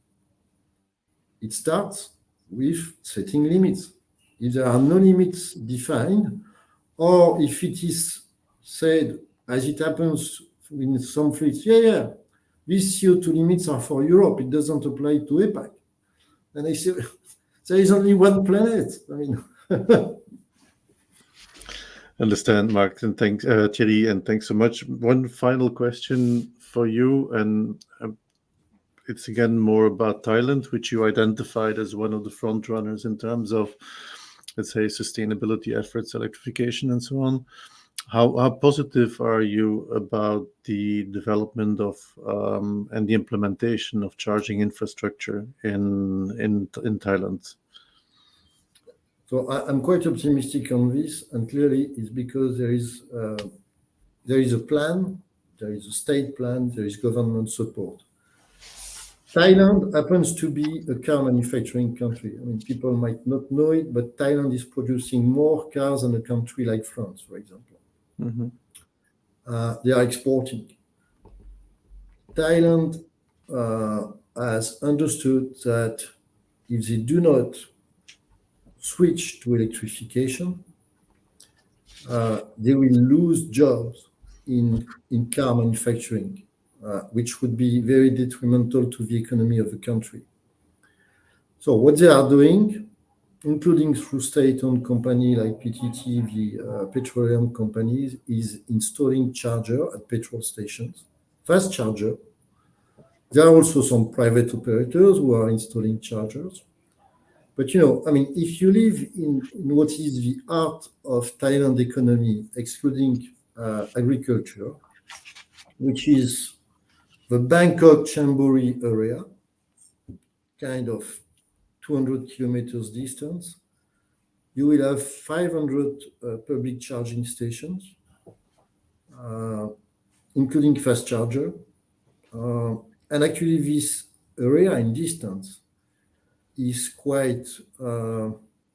it starts with setting limits. If there are no limits defined, or if it is said, as it happens in some fleets, these CO2 limits are for Europe, it doesn't apply to APAC. And I say, there is only one planet. I mean, Understand, Mark, and thanks, Thierry, and thanks so much. One final question for you, and it's again more about Thailand, which you identified as one of the front runners in terms of, let's say, sustainability efforts, electrification, and so on. how positive are you about the development of and the implementation of charging infrastructure in Thailand? So I'm quite optimistic on this, and clearly it's because there is a plan, there is a state plan, there is government support. Thailand happens to be a car manufacturing country. I mean, people might not know it, but Thailand is producing more cars than a country like France, for example. Mhm. They are exporting. Thailand has understood that if they do not switch to electrification, they will lose jobs in car manufacturing, which would be very detrimental to the economy of the country. So what they are doing, including through state-owned company like PTT, the petroleum companies, is installing charger at petrol stations, fast charger. There are also some private operators who are installing chargers. But I mean, if you live in what is the heart of Thailand economy, excluding agriculture, which is the Bangkok Chonburi area, kind of 200 kilometers distance, you will have 500 public charging stations, including fast charger. And actually, this area in distance is quite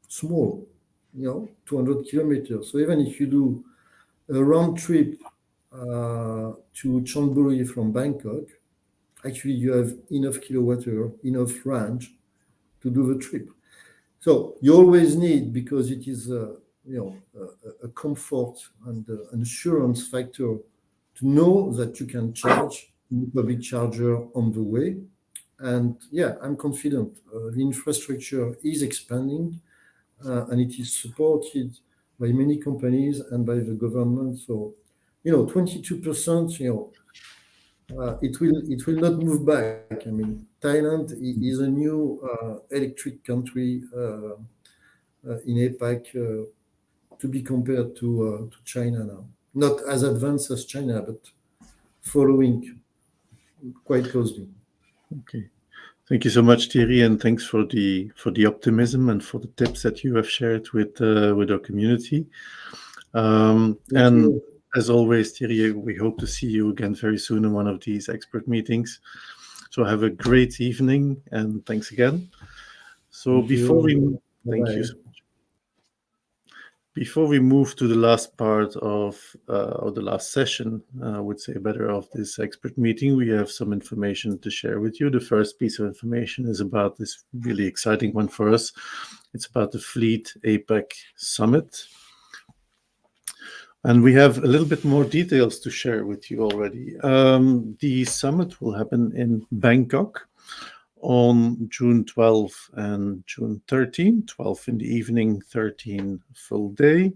small, 200 kilometers. So even if you do a round trip to Chonburi from Bangkok, actually you have enough kilowatt hour, enough range to do the trip. So you always need, because it is a comfort and an assurance factor, to know that you can charge in public charger on the way. And yeah, I'm confident the infrastructure is expanding and it is supported by many companies and by the government. So 22%, it will not move back. I mean, Thailand is a new electric country in APAC to be compared to China now. Not as advanced as China, but following quite closely. Okay. Thank you so much, Thierry, and thanks for the optimism and for the tips that you have shared with our community. Thank And you. as always, Thierry, we hope to see you again very soon in one of these expert meetings. So have a great evening, and thanks again. So Thank you. thank you Bye-bye. so much. Before we move to the last part of or the last session, I would say better, of this expert meeting, we have some information to share with you. The first piece of information is about this really exciting one for us. It's about the Fleet APAC Summit. And we have a little bit more details to share with you already. The summit will happen in Bangkok on June 12 and June 13, 12 in the evening, 13 full day.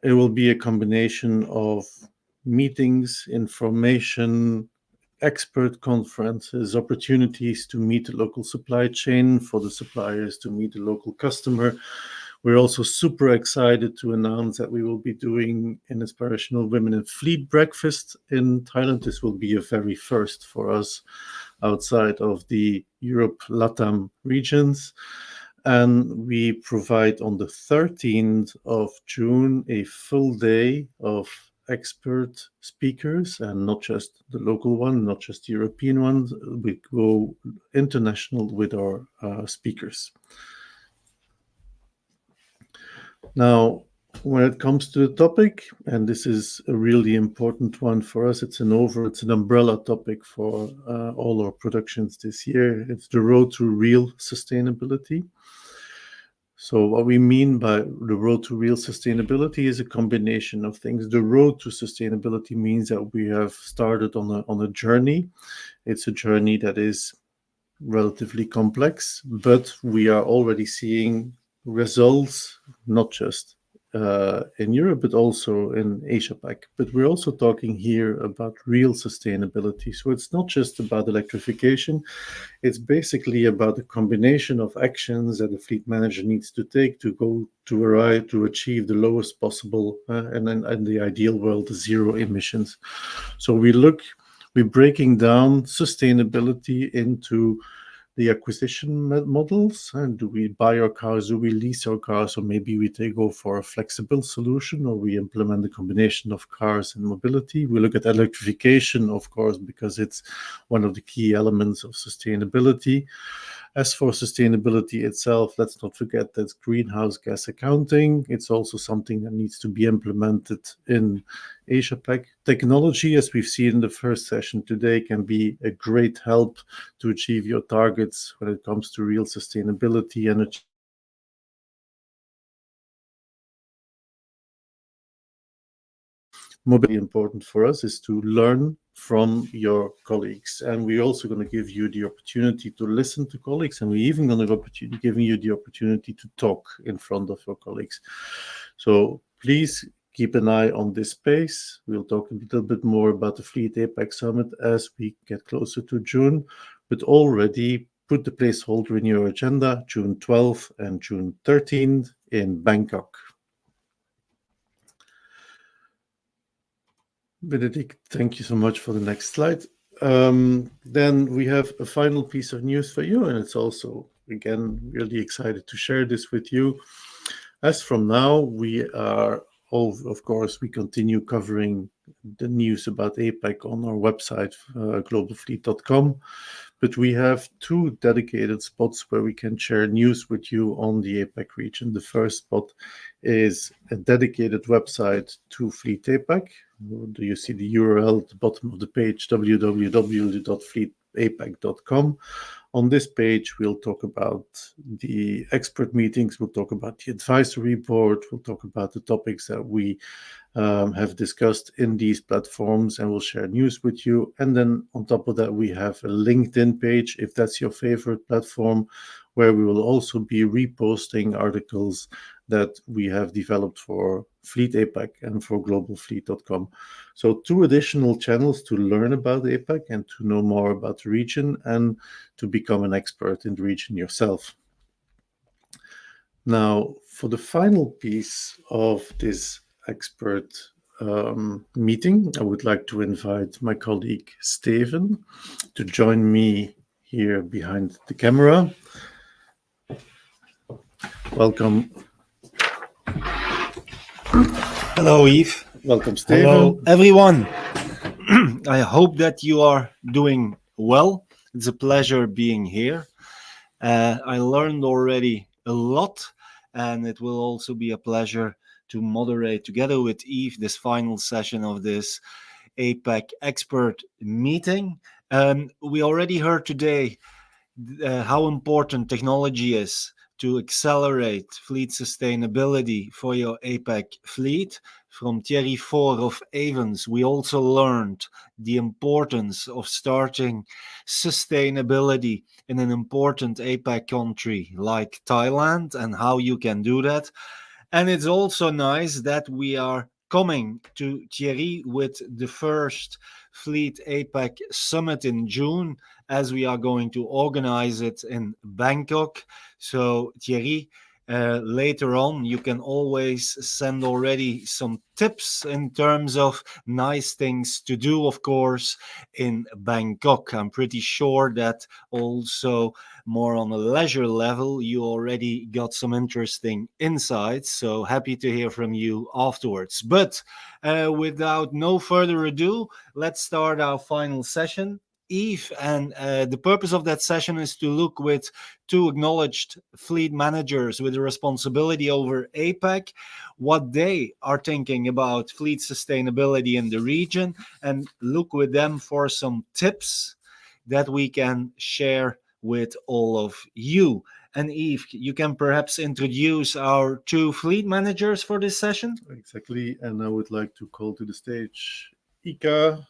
It will be a combination of meetings, information, expert conferences, opportunities to meet the local supply chain, for the suppliers to meet the local customer. We're also super excited to announce that we will be doing an Inspirational Women in Fleet breakfast in Thailand. This will be a very first for us outside of the Europe, LATAM regions. And we provide on the 13th of June a full day of expert speakers, and not just the local one, not just the European ones. We go international with our speakers. Now, when it comes to the topic, and this is a really important one for us, it's an umbrella topic for all our productions this year. It's the road to real sustainability. So what we mean by the road to real sustainability is a combination of things. The road to sustainability means that we have started on a journey. It's a journey that is relatively complex, but we are already seeing results, not just in Europe, but also in Asia-Pac. But we're also talking here about real sustainability. So it's not just about electrification. It's basically about the combination of actions that a fleet manager needs to take to go to achieve the lowest possible, and then in the ideal world, zero emissions. So we're breaking down sustainability into the acquisition models. And do we buy our cars? Do we lease our cars? Or maybe we go for a flexible solution, or we implement a combination of cars and mobility. We look at electrification, of course, because it's one of the key elements of sustainability. As for sustainability itself, let's not forget that greenhouse gas accounting, it's also something that needs to be implemented in Asia-Pac. Technology, as we've seen in the first session today, can be a great help to achieve your targets when it comes to real sustainability and mobility. Important for us is to learn from your colleagues, and we're also going to give you the opportunity to listen to colleagues, and we're even going to be giving you the opportunity to talk in front of your colleagues. So please keep an eye on this space. We'll talk a little bit more about the Fleet APAC Summit as we get closer to June, but already put the placeholder in your agenda, June 12th and June 13th in Bangkok. Benedict, thank you so much for the next slide. Then we have a final piece of news for you, and it's also, again, really excited to share this with you. As from now, we are, of course, we continue covering the news about APAC on our website, globalfleet.com. But we have two dedicated spots where we can share news with you on the APAC region. The first spot is a dedicated website to Fleet APAC. Do you see the URL at the bottom of the page, www.fleetapac.com? On this page, we'll talk about the expert meetings, we'll talk about the advisory board, we'll talk about the topics that we have discussed in these platforms, and we'll share news with you. And then on top of that, we have a LinkedIn page, if that's your favorite platform, where we will also be reposting articles that we have developed for Fleet APAC and for globalfleet.com. So two additional channels to learn about APAC and to know more about the region and to become an expert in the region yourself. Now, for the final piece of this expert meeting, I would like to invite my colleague Steven to join me here behind the camera. Welcome. Hello, Yves. Welcome, Steven. Hello, everyone. I hope that you are doing well. It's a pleasure being here. I learned already a lot, and it will also be a pleasure to moderate together with Yves this final session of this APAC expert meeting. We already heard today how important technology is to accelerate fleet sustainability for your APAC fleet. From Thierry Faure of Avens, we also learned the importance of starting sustainability in an important APAC country like Thailand and how you can do that. And it's also nice that we are coming to Thierry with the first Fleet APAC Summit in June, as we are going to organize it in Bangkok. So Thierry, later on, you can always send already some tips in terms of nice things to do, of course, in Bangkok. I'm pretty sure that also more on a leisure level, you already got some interesting insights. So happy to hear from you afterwards. But without no further ado, let's start our final session. Yves, and the purpose of that session is to look with two acknowledged fleet managers with a responsibility over APAC, what they are thinking about fleet sustainability in the region, and look with them for some tips that we can share with all of you. And Yves, you can perhaps introduce our two fleet managers for this session? Exactly, and I would like to call to the stage Ika,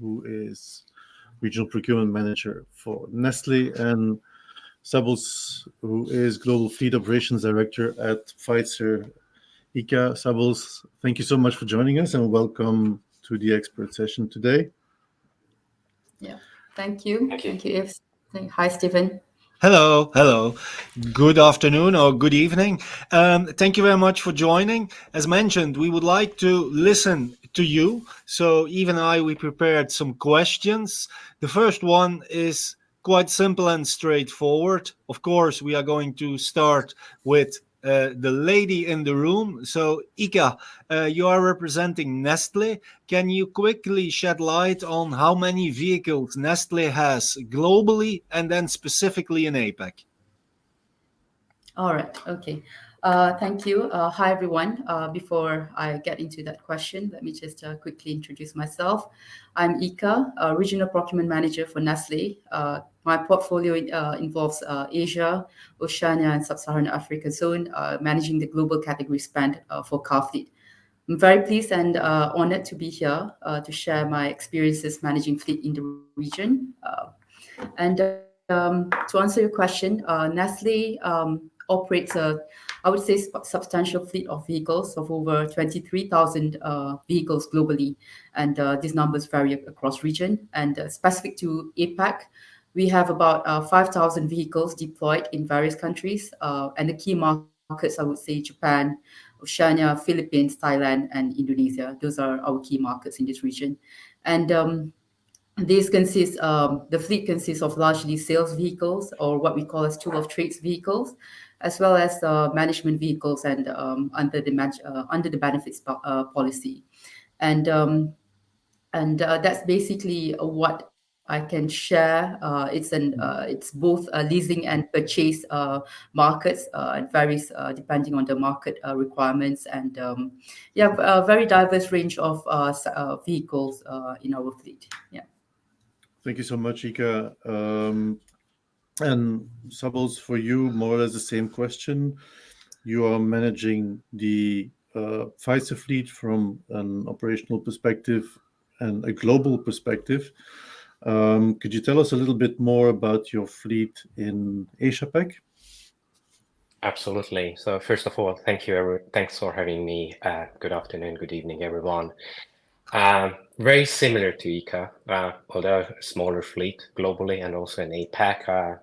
who is Regional Procurement Manager for Nestle, and Sabos, who is Global Fleet Operations Director at Pfizer Ika, Sabols, thank you so much for joining us and welcome to the expert session today. Yeah, thank you. Thank you. Thank you, Yves. Hi, Stephen. Hello, hello. Good afternoon or good evening. Thank you very much for joining. As mentioned, we would like to listen to you. So Eve and I, we prepared some questions. The first one is quite simple and straightforward. Of course, we are going to start with the lady in the room. So Ika, you are representing Nestle. Can you quickly shed light on how many vehicles Nestle has globally and then specifically in APAC? All right. Okay. Thank you. Hi, everyone. Before I get into that question, let me just quickly introduce myself. I'm Ika, Regional Procurement Manager for Nestle. My portfolio involves Asia, Oceania, and Sub-Saharan Africa zone, managing the global category spend for car fleet. I'm very pleased and honored to be here to share my experiences managing fleet in the region. To answer your question, Nestle operates I would say, substantial fleet of vehicles of over 23,000 vehicles globally, and these numbers vary across region. And specific to APAC, we have about 5,000 vehicles deployed in various countries, and the key markets, I would say, Japan, Oceania, Philippines, Thailand, and Indonesia. Those are our key markets in this region. And the fleet consists of largely sales vehicles, or what we call as tool of trades vehicles, as well as management vehicles and under the benefits policy. And that's basically what I can share. It's both leasing and purchase markets. It varies depending on the market requirements, and a very diverse range of vehicles in our fleet. Yeah. Thank you so much, Ika. And Sabols, for you, more or less the same question. You are managing the Pfizer fleet from an operational perspective and a global perspective. Could you tell us a little bit more about your fleet in Asia-Pac? Absolutely. So first of all, thanks for having me. Good afternoon, good evening, everyone. Very similar to Ika, although a smaller fleet globally and also in APAC.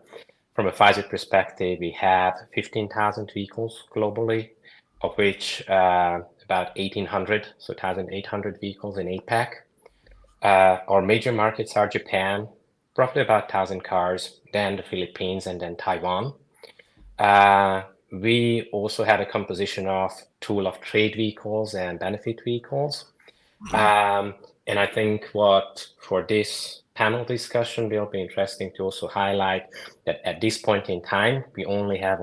From a Pfizer perspective, we have 15,000 vehicles globally, of which about 1,800, so 1,800 vehicles in APAC. Our major markets are Japan, roughly about 1,000 cars, then the Philippines, and then Taiwan. We also had a composition of tool of trade vehicles and benefit vehicles. And I think what for this panel discussion will be interesting to also highlight that at this point in time, we have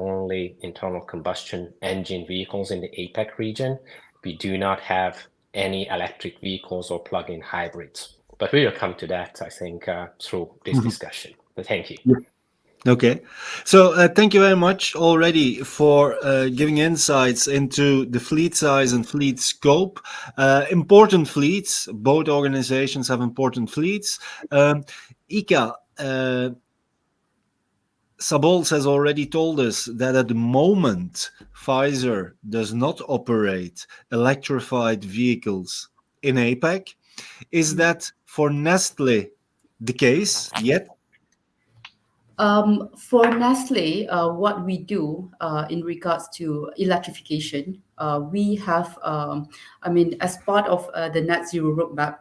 internal combustion engine vehicles in the APAC region. We do not have any electric vehicles or plug-in hybrids, but we will come to that, I think, through this discussion. But thank you. Okay, so thank you very much already for giving insights into the fleet size and fleet scope. Important fleets, both organizations have important fleets. Ika, Sabols has already told us that at the moment, Pfizer does not operate electrified vehicles in APAC. Is that for Nestle the case yet? For Nestle, what we do in regards to electrification, we have, as part of the net zero roadmap,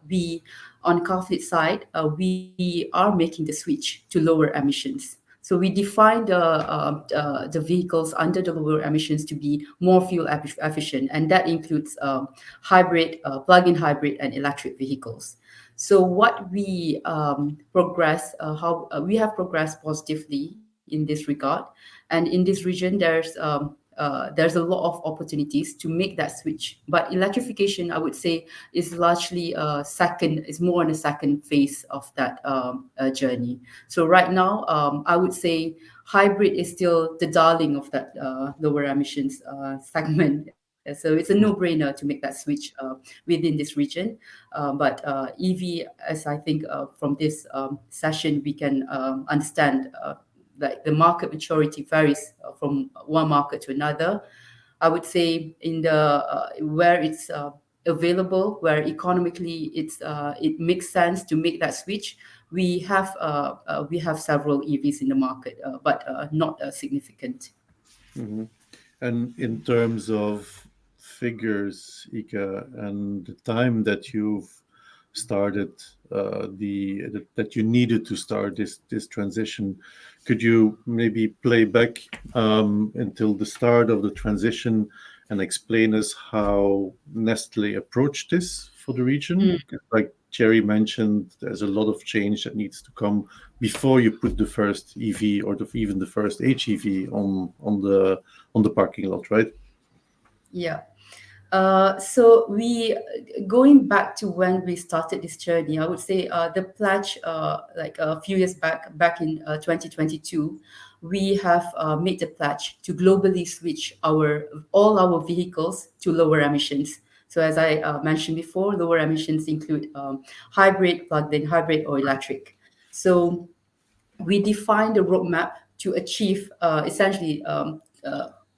we on car fleet side, we are making the switch to lower emissions. So we define the vehicles under the lower emissions to be more fuel efficient, and that includes hybrid, plug-in hybrid, and electric vehicles. So what we we have progressed positively in this regard, and in this region there's a lot of opportunities to make that switch. But electrification, I would say, is largely more in the second phase of that journey. So right now, I would say hybrid is still the darling of that lower emissions segment. So it's a no-brainer to make that switch within this region. But EV, as I think from this session, we can understand that the market maturity varies from one market to another. I would say in the where it's available, where economically it makes sense to make that switch. We have several EVs in the market, but not significant. Mhm. And in terms of figures, Ika, and the time that you've started that you needed to start this transition, could you maybe play back until the start of the transition and explain us how Nestle approached this for the region? Like Jerry mentioned, there's a lot of change that needs to come before you put the first EV or even the first HEV on the parking lot, right? Yeah. So we going back to when we started this journey, I would say the pledge like a few years back in 2022, we have made the pledge to globally switch all our vehicles to lower emissions. So as I mentioned before, lower emissions include hybrid, plug-in hybrid, or electric. So we defined a roadmap to achieve essentially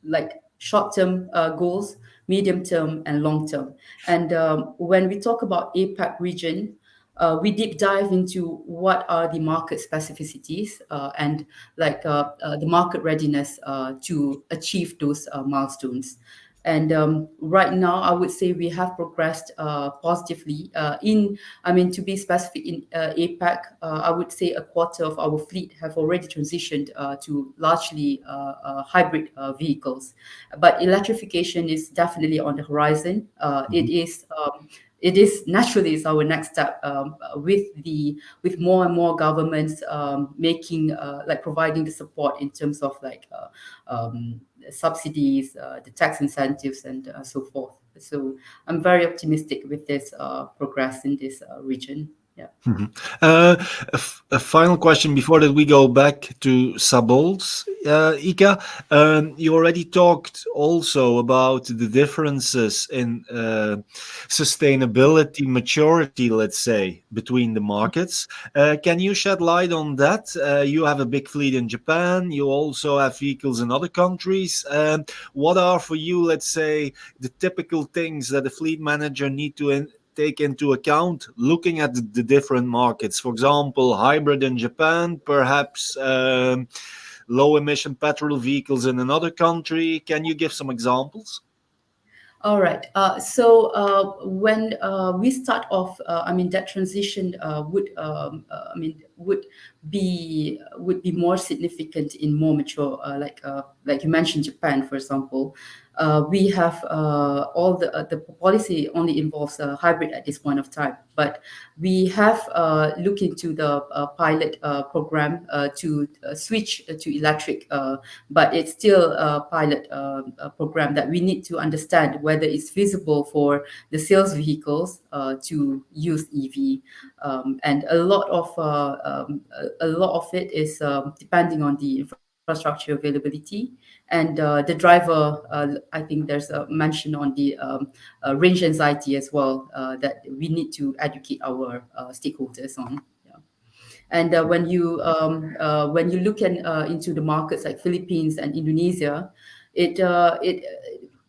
like short-term goals, medium-term, and long-term. And when we talk about APAC region, we deep dive into what are the market specificities and the market readiness to achieve those milestones. And right now, I would say we have progressed positively. To be specific, in APAC, I would say a quarter of our fleet have already transitioned to largely hybrid vehicles. But electrification is definitely on the horizon. It is naturally is our next step with more and more governments making providing the support in terms of subsidies, the tax incentives, and so forth. So I'm very optimistic with this progress in this region. Yeah. A final question before that we go back to Sabol's, Ika. You already talked also about the differences in sustainability maturity, let's say, between the markets. Can you shed light on that? You have a big fleet in Japan. You also have vehicles in other countries. What are for you, let's say, the typical things that a fleet manager need to take into account looking at the different markets? For example, hybrid in Japan, perhaps low emission petrol vehicles in another country. Can you give some examples? All right. So when we start off, that transition would be more significant in more mature, like you mentioned, Japan, for example. We have all the policy only involves hybrid at this point of time, but we have looked into the pilot program to switch to electric, but it's still a pilot program that we need to understand whether it's feasible for the sales vehicles to use EV, and a lot of it is depending on the infrastructure availability and the driver. I think there's a mention on the range anxiety as well that we need to educate our stakeholders on. And when you look into the markets like Philippines and Indonesia,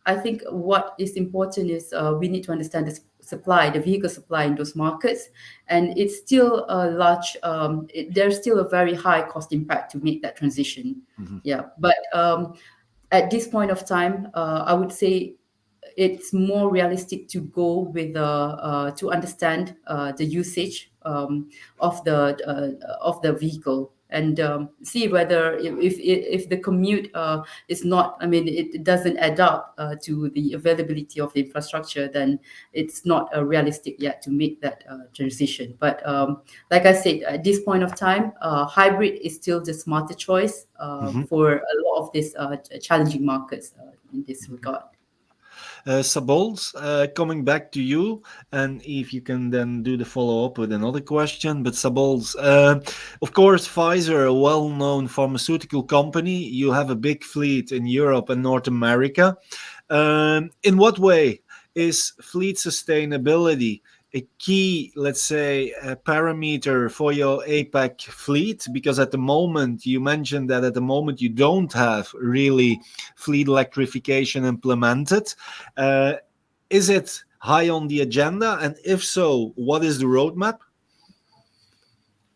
I think what is important is we need to understand the vehicle supply in those markets, and it's still a large. There's still a very high cost impact to make that transition. Mm-hmm. Yeah, but at this point of time, I would say it's more realistic to go with to understand the usage of the vehicle and see whether if the commute is not, it doesn't add up to the availability of the infrastructure, then it's not realistic yet to make that transition. But like I said, at this point of time, hybrid is still the smarter choice for a lot of these challenging markets in this regard. Sabols, coming back to you, and if you can then do the follow-up with another question. But Sabols, of course, Pfizer, a well-known pharmaceutical company, you have a big fleet in Europe and North America. In what way is fleet sustainability a key, let's say, parameter for your APAC fleet? Because at the moment, you mentioned that at the moment you don't have really fleet electrification implemented. Is it high on the agenda? And if so, what is the roadmap?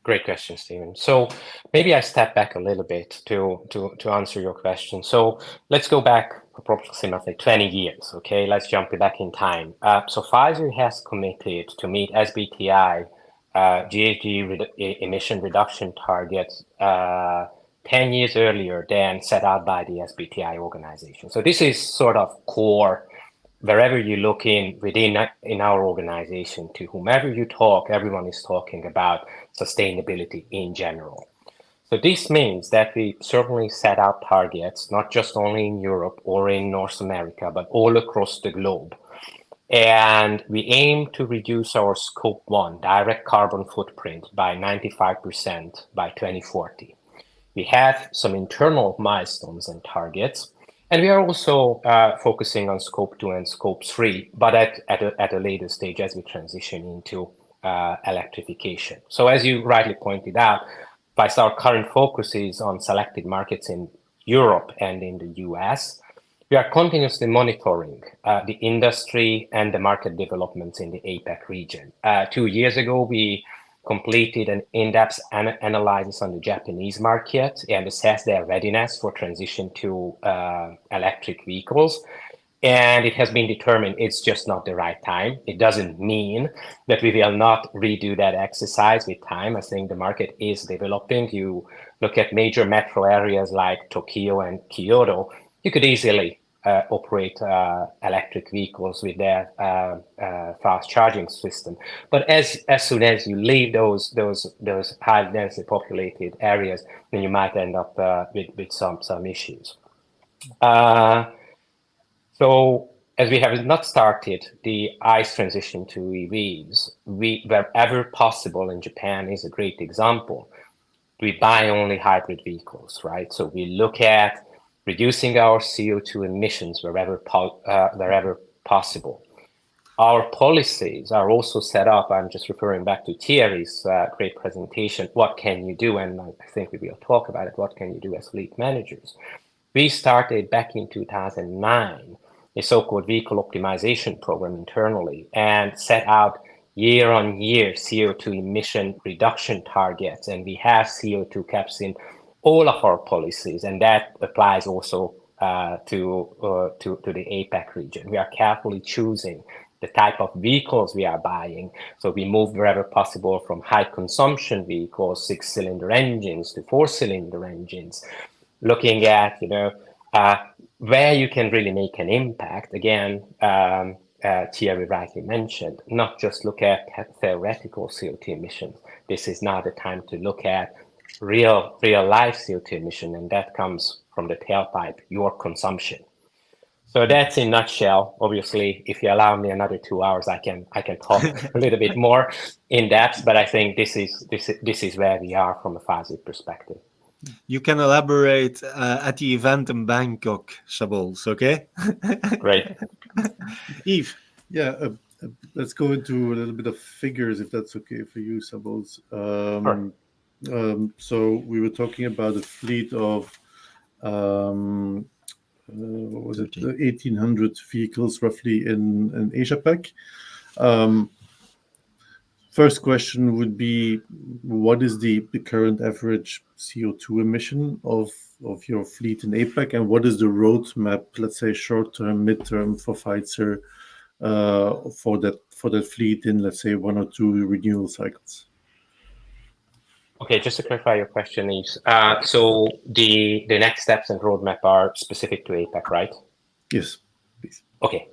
Great question, Stephen. So maybe I step back a little bit to answer your question. So let's go back approximately 20 years. Okay, let's jump back in time. So Pfizer has committed to meet SBTi GHG emission reduction targets 10 years earlier than set out by the SBTi organization. So this is sort of core. Wherever you look in our organization, to whomever you talk, everyone is talking about sustainability in general. So this means that we certainly set out targets, not just only in Europe or in North America, but all across the globe. And we aim to reduce our Scope 1 direct carbon footprint by 95% by 2040. We have some internal milestones and targets. And we are also focusing on Scope 2 and Scope 3, but at a later stage as we transition into electrification. So as you rightly pointed out, whilst our current focus is on selected markets in Europe and in the US, we are continuously monitoring the industry and the market developments in the APAC region. 2 years ago, we completed an in-depth analysis on the Japanese market and assessed their readiness for transition to electric vehicles. And it has been determined it's just not the right time. It doesn't mean that we will not redo that exercise with time. I think the market is developing. You look at major metro areas like Tokyo and Kyoto, you could easily operate electric vehicles with their fast charging system. But as soon as you leave those high densely populated areas, then you might end up with some issues. So as we have not started the ICE transition to EVs, wherever possible, in Japan is a great example, we buy only hybrid vehicles, right? So we look at reducing our CO2 emissions wherever possible. Our policies are also set up. I'm just referring back to Thierry's great presentation. What can you do? And I think we will talk about it. What can you do as fleet managers? We started back in 2009 a so-called vehicle optimization program internally and set out year-on-year CO2 emission reduction targets. And we have CO2 caps in all of our policies, and that applies also to the APAC region. We are carefully choosing the type of vehicles we are buying. So we move wherever possible from high consumption vehicles, 6-cylinder engines, to 4-cylinder engines, looking at, where you can really make an impact. Again, Thierry rightly mentioned, not just look at theoretical CO2 emissions. This is now the time to look at real life CO2 emission, and that comes from the tailpipe, your consumption. So that's in a nutshell. Obviously, if you allow me another 2 hours, I can talk a little bit more in depth, but I think this is where we are from a Pfizer perspective. You can elaborate at the event in Bangkok, Shabols, okay? Great. Yves. Yeah, let's go into a little bit of figures, if that's okay for you, Shabols. Sure. So we were talking about a fleet of what was it? 1,800 vehicles roughly in Asia-Pac. First question would be, what is the current average CO2 emission of your fleet in APAC, and what is the roadmap, let's say short-term, mid-term, for Pfizer for that fleet in, let's say, 1 or 2 renewal cycles? Okay, just to clarify your question, Yves. So the next steps and roadmap are specific to APAC, right? Yes, please. Okay.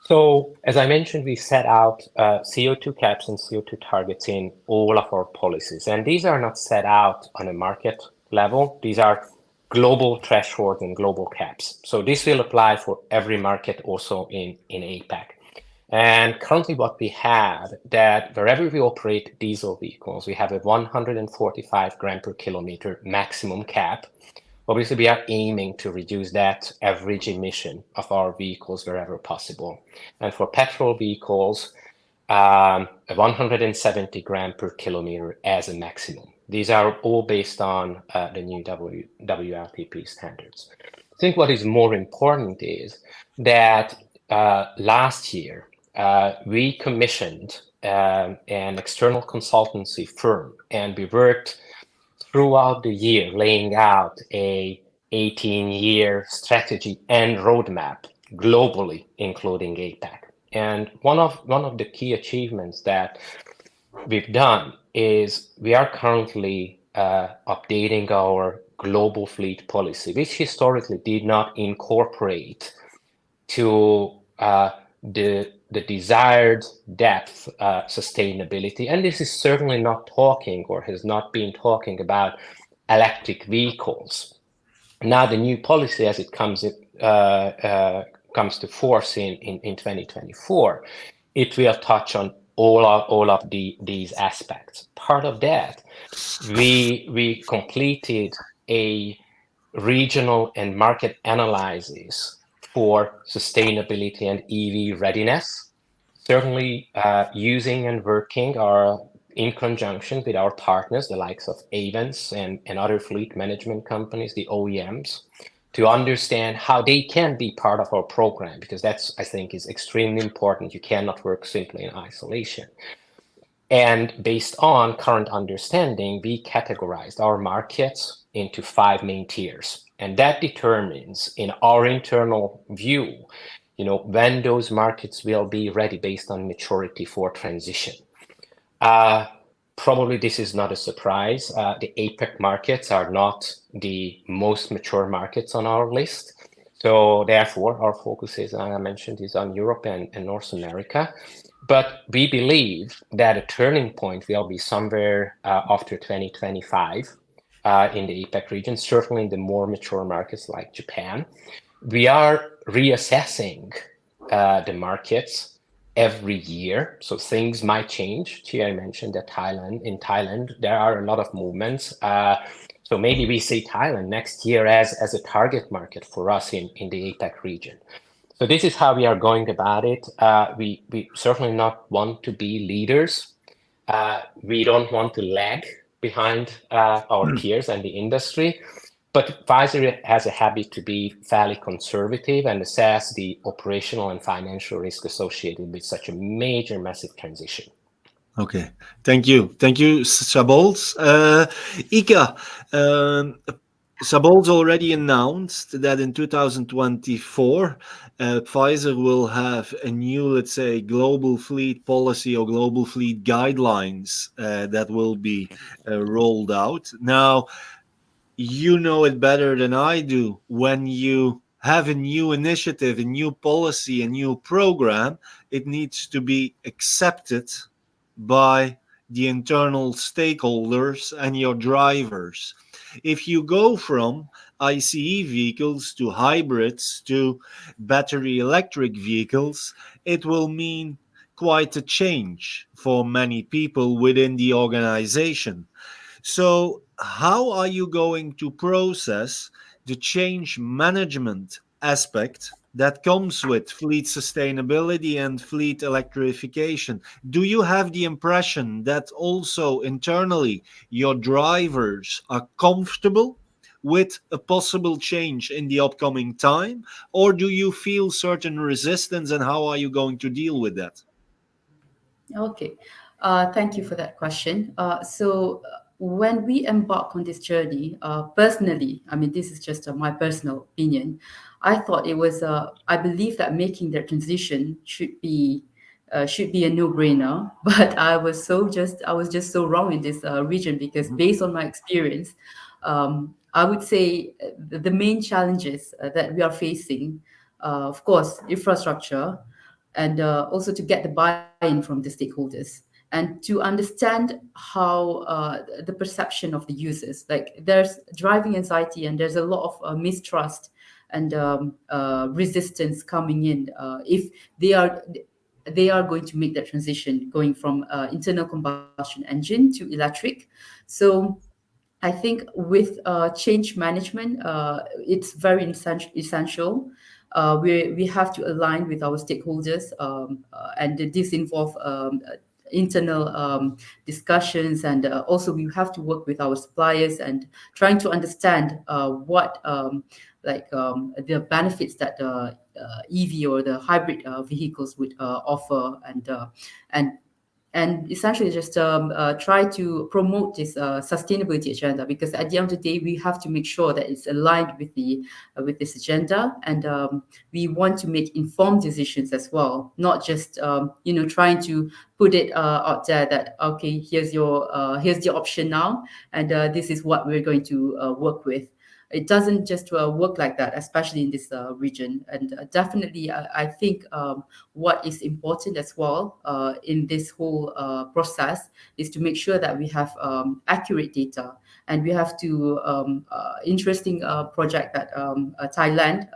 So as I mentioned, we set out CO2 caps and CO2 targets in all of our policies. And these are not set out on a market level. These are global thresholds and global caps. So this will apply for every market also in APAC. And currently what we have, that wherever we operate diesel vehicles, we have a 145 gram per kilometer maximum cap. Obviously, we are aiming to reduce that average emission of our vehicles wherever possible. And for petrol vehicles, 170 gram per kilometer as a maximum. These are all based on the new WLTP standards. I think what is more important is that last year we commissioned an external consultancy firm, and we worked throughout the year laying out a 18-year strategy and roadmap globally, including APAC. And one of the key achievements that we've done is we are currently updating our global fleet policy, which historically did not incorporate to the desired depth sustainability. And this is certainly not talking, or has not been talking, about electric vehicles. Now the new policy, as it comes to force in 2024, it will touch on all of these aspects. Part of that, we completed a regional and market analysis for sustainability and EV readiness, certainly using and working in conjunction with our partners, the likes of Avens and other fleet management companies, the OEMs, to understand how they can be part of our program, because that's, I think, is extremely important. You cannot work simply in isolation. And based on current understanding, we categorized our markets into 5 main tiers. And that determines, in our internal view, when those markets will be ready based on maturity for transition. Probably this is not a surprise. The APAC markets are not the most mature markets on our list. So therefore, our focus is, as I mentioned, is on Europe and North America. But we believe that a turning point will be somewhere after 2025 in the APAC region, certainly in the more mature markets like Japan. We are reassessing the markets every year, so things might change. Thierry mentioned that in Thailand, there are a lot of movements. So maybe we see Thailand next year as a target market for us in the APAC region. So this is how we are going about it. We certainly not want to be leaders. We don't want to lag behind our peers and the industry. But Pfizer has a habit to be fairly conservative and assess the operational and financial risk associated with such a major, massive transition. Okay, thank you, Sabolz. Ika, Sabolz already announced that in 2024, Pfizer will have a new, let's say, global fleet policy or global fleet guidelines that will be rolled out. Now, you know it better than I do. When you have a new initiative, a new policy, a new program, it needs to be accepted by the internal stakeholders and your drivers. If you go from ICE vehicles to hybrids to battery electric vehicles, it will mean quite a change for many people within the organization. So how are you going to process the change management aspect that comes with fleet sustainability and fleet electrification? Do you have the impression that also internally your drivers are comfortable with a possible change in the upcoming time, or do you feel certain resistance, and how are you going to deal with that? Okay, thank you for that question. So when we embark on this journey, personally, I mean, this is just my personal opinion. I thought it was, I believe that making that transition should be a no-brainer. But I was just so wrong in this region, because based on my experience, I would say the main challenges that we are facing, of course, infrastructure, and also to get the buy-in from the stakeholders and to understand how the perception of the users. Like, there's driving anxiety and there's a lot of mistrust and resistance coming in if they are going to make that transition, going from internal combustion engine to electric. So I think with change management, it's very essential we have to align with our stakeholders, and this involve internal discussions, and also we have to work with our suppliers and trying to understand what the benefits that EV or the hybrid vehicles would offer, and essentially just try to promote this sustainability agenda, because at the end of the day we have to make sure that it's aligned with this agenda, and we want to make informed decisions as well, not just trying to put it out there that okay, here's the option now, and this is what we're going to work with. It doesn't just work like that, especially in this region. And definitely, I think what is important as well in this whole process is to make sure that we have accurate data. And we have to interesting project that Thailand,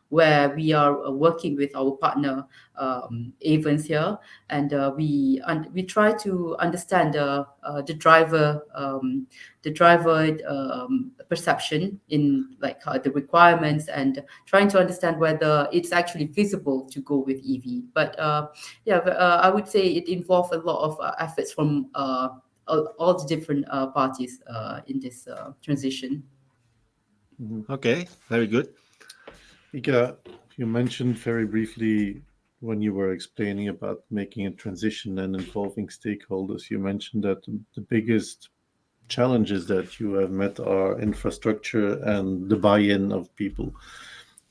where we are working with our partner Avens here, and we try to understand the driver perception in the requirements, and trying to understand whether it's actually feasible to go with EV. But I would say it involves a lot of efforts from all the different parties in this transition. Okay, very good. Ika, you mentioned very briefly when you were explaining about making a transition and involving stakeholders, you mentioned that the biggest challenges that you have met are infrastructure and the buy-in of people.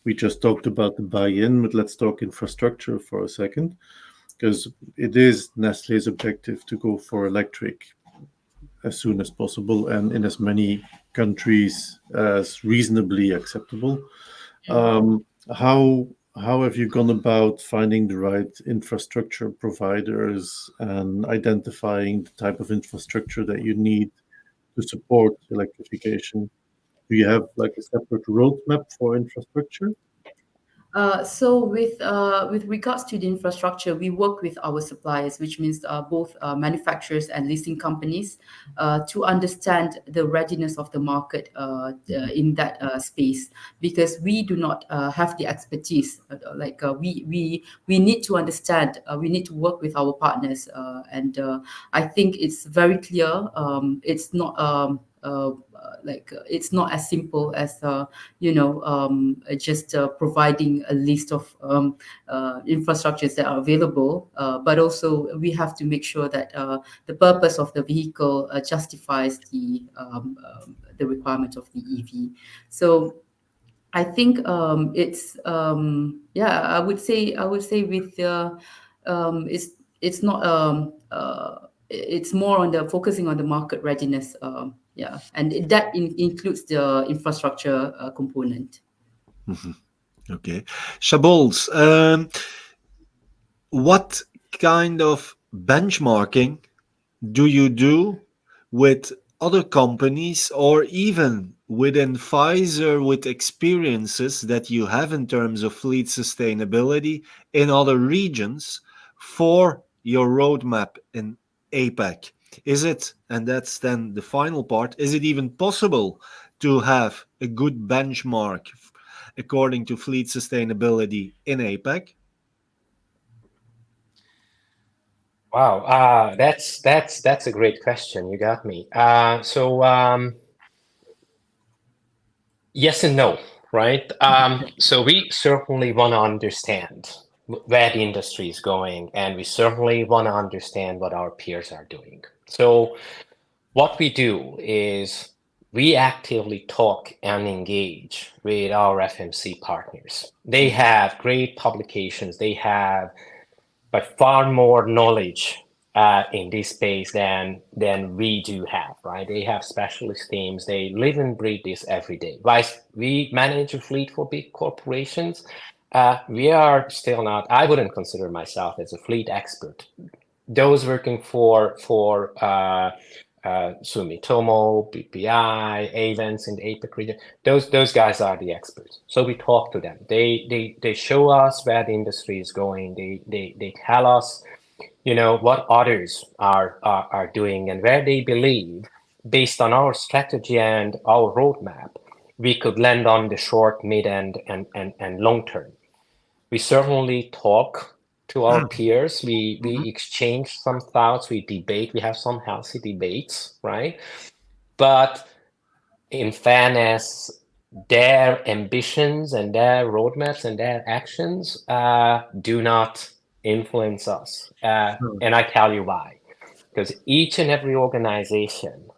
We just talked about the buy-in, but let's talk infrastructure for a second, because it is Nestlé's objective to go for electric as soon as possible and in as many countries as reasonably acceptable. How have you gone about finding the right infrastructure providers and identifying the type of infrastructure that you need to support electrification? Do you have like a separate roadmap for infrastructure? So with regards to the infrastructure, we work with our suppliers, which means both manufacturers and leasing companies, to understand the readiness of the market in that space, because we do not have the expertise. We need to understand. We need to work with our partners, and I think it's very clear. It's not. It's not as simple as just providing a list of infrastructures that are available, but also we have to make sure that the purpose of the vehicle justifies the requirement of the EV. So I think it's I would say with it's not it's more on the focusing on the market readiness. And that includes the infrastructure component. Okay. Shabols, what kind of benchmarking do you do with other companies, or even within Pfizer, with experiences that you have in terms of fleet sustainability in other regions for your roadmap in APAC? Is it, and that's then the final part, is it even possible to have a good benchmark according to fleet sustainability in APAC? Wow, that's a great question. You got me. Yes and no, right? So we certainly want to understand where the industry is going, and we certainly want to understand what our peers are doing. So what we do is we actively talk and engage with our FMC partners. They have great publications. They have by far more knowledge in this space than we do have, right? They have specialist teams. They live and breathe this every day. Whilst we manage a fleet for big corporations, we are still not, I wouldn't consider myself as a fleet expert. Those working for Sumitomo, BPI, Avens in the APAC region, those guys are the experts. So we talk to them. They show us where the industry is going. They tell us, what others are doing, and where they believe, based on our strategy and our roadmap, we could land on the short, mid, and long term. We certainly talk to our peers. We exchange some thoughts. We debate. We have some healthy debates, right? But in fairness, their ambitions and their roadmaps and their actions do not influence us. And I tell you why. Because each and every organization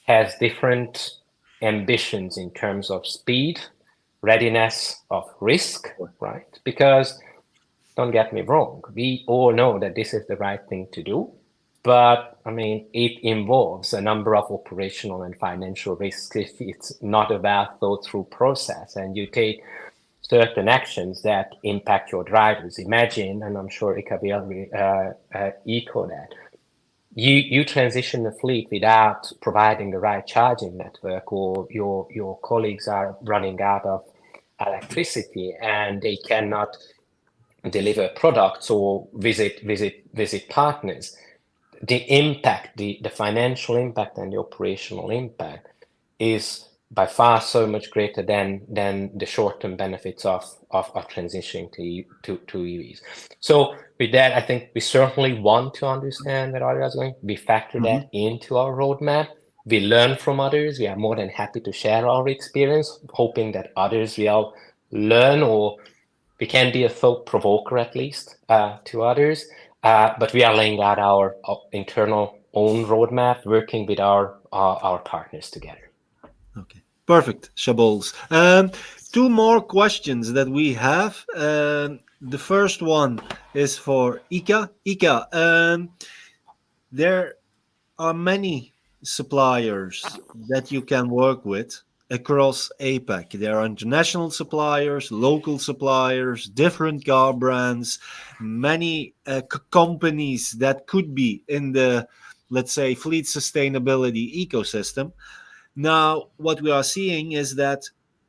has different ambitions in terms of speed, readiness, of risk, right? Because don't get me wrong, we all know that this is the right thing to do. But I mean, it involves a number of operational and financial risks if it's not a well thought through process and you take certain actions that impact your drivers. Imagine, and I'm sure Ika will echo that, you transition the fleet without providing the right charging network, or your colleagues are running out of electricity and they cannot deliver products or visit partners. The impact, the financial impact and the operational impact is by far so much greater than the short-term benefits of transitioning to EVs. So with that, I think we certainly want to understand where others are going. We factor that into our roadmap. We learn from others. We are more than happy to share our experience, hoping that others will learn, or we can be a thought provoker at least to others. But we are laying out our internal own roadmap, working with our partners together. Okay, perfect, Shabols. Two more questions that we have. The first one is for Ika. Ika, there are many suppliers that you can work with across APAC. There are international suppliers, local suppliers, different car brands, many companies that could be in the, let's say, fleet sustainability ecosystem. Now, what we are seeing is that,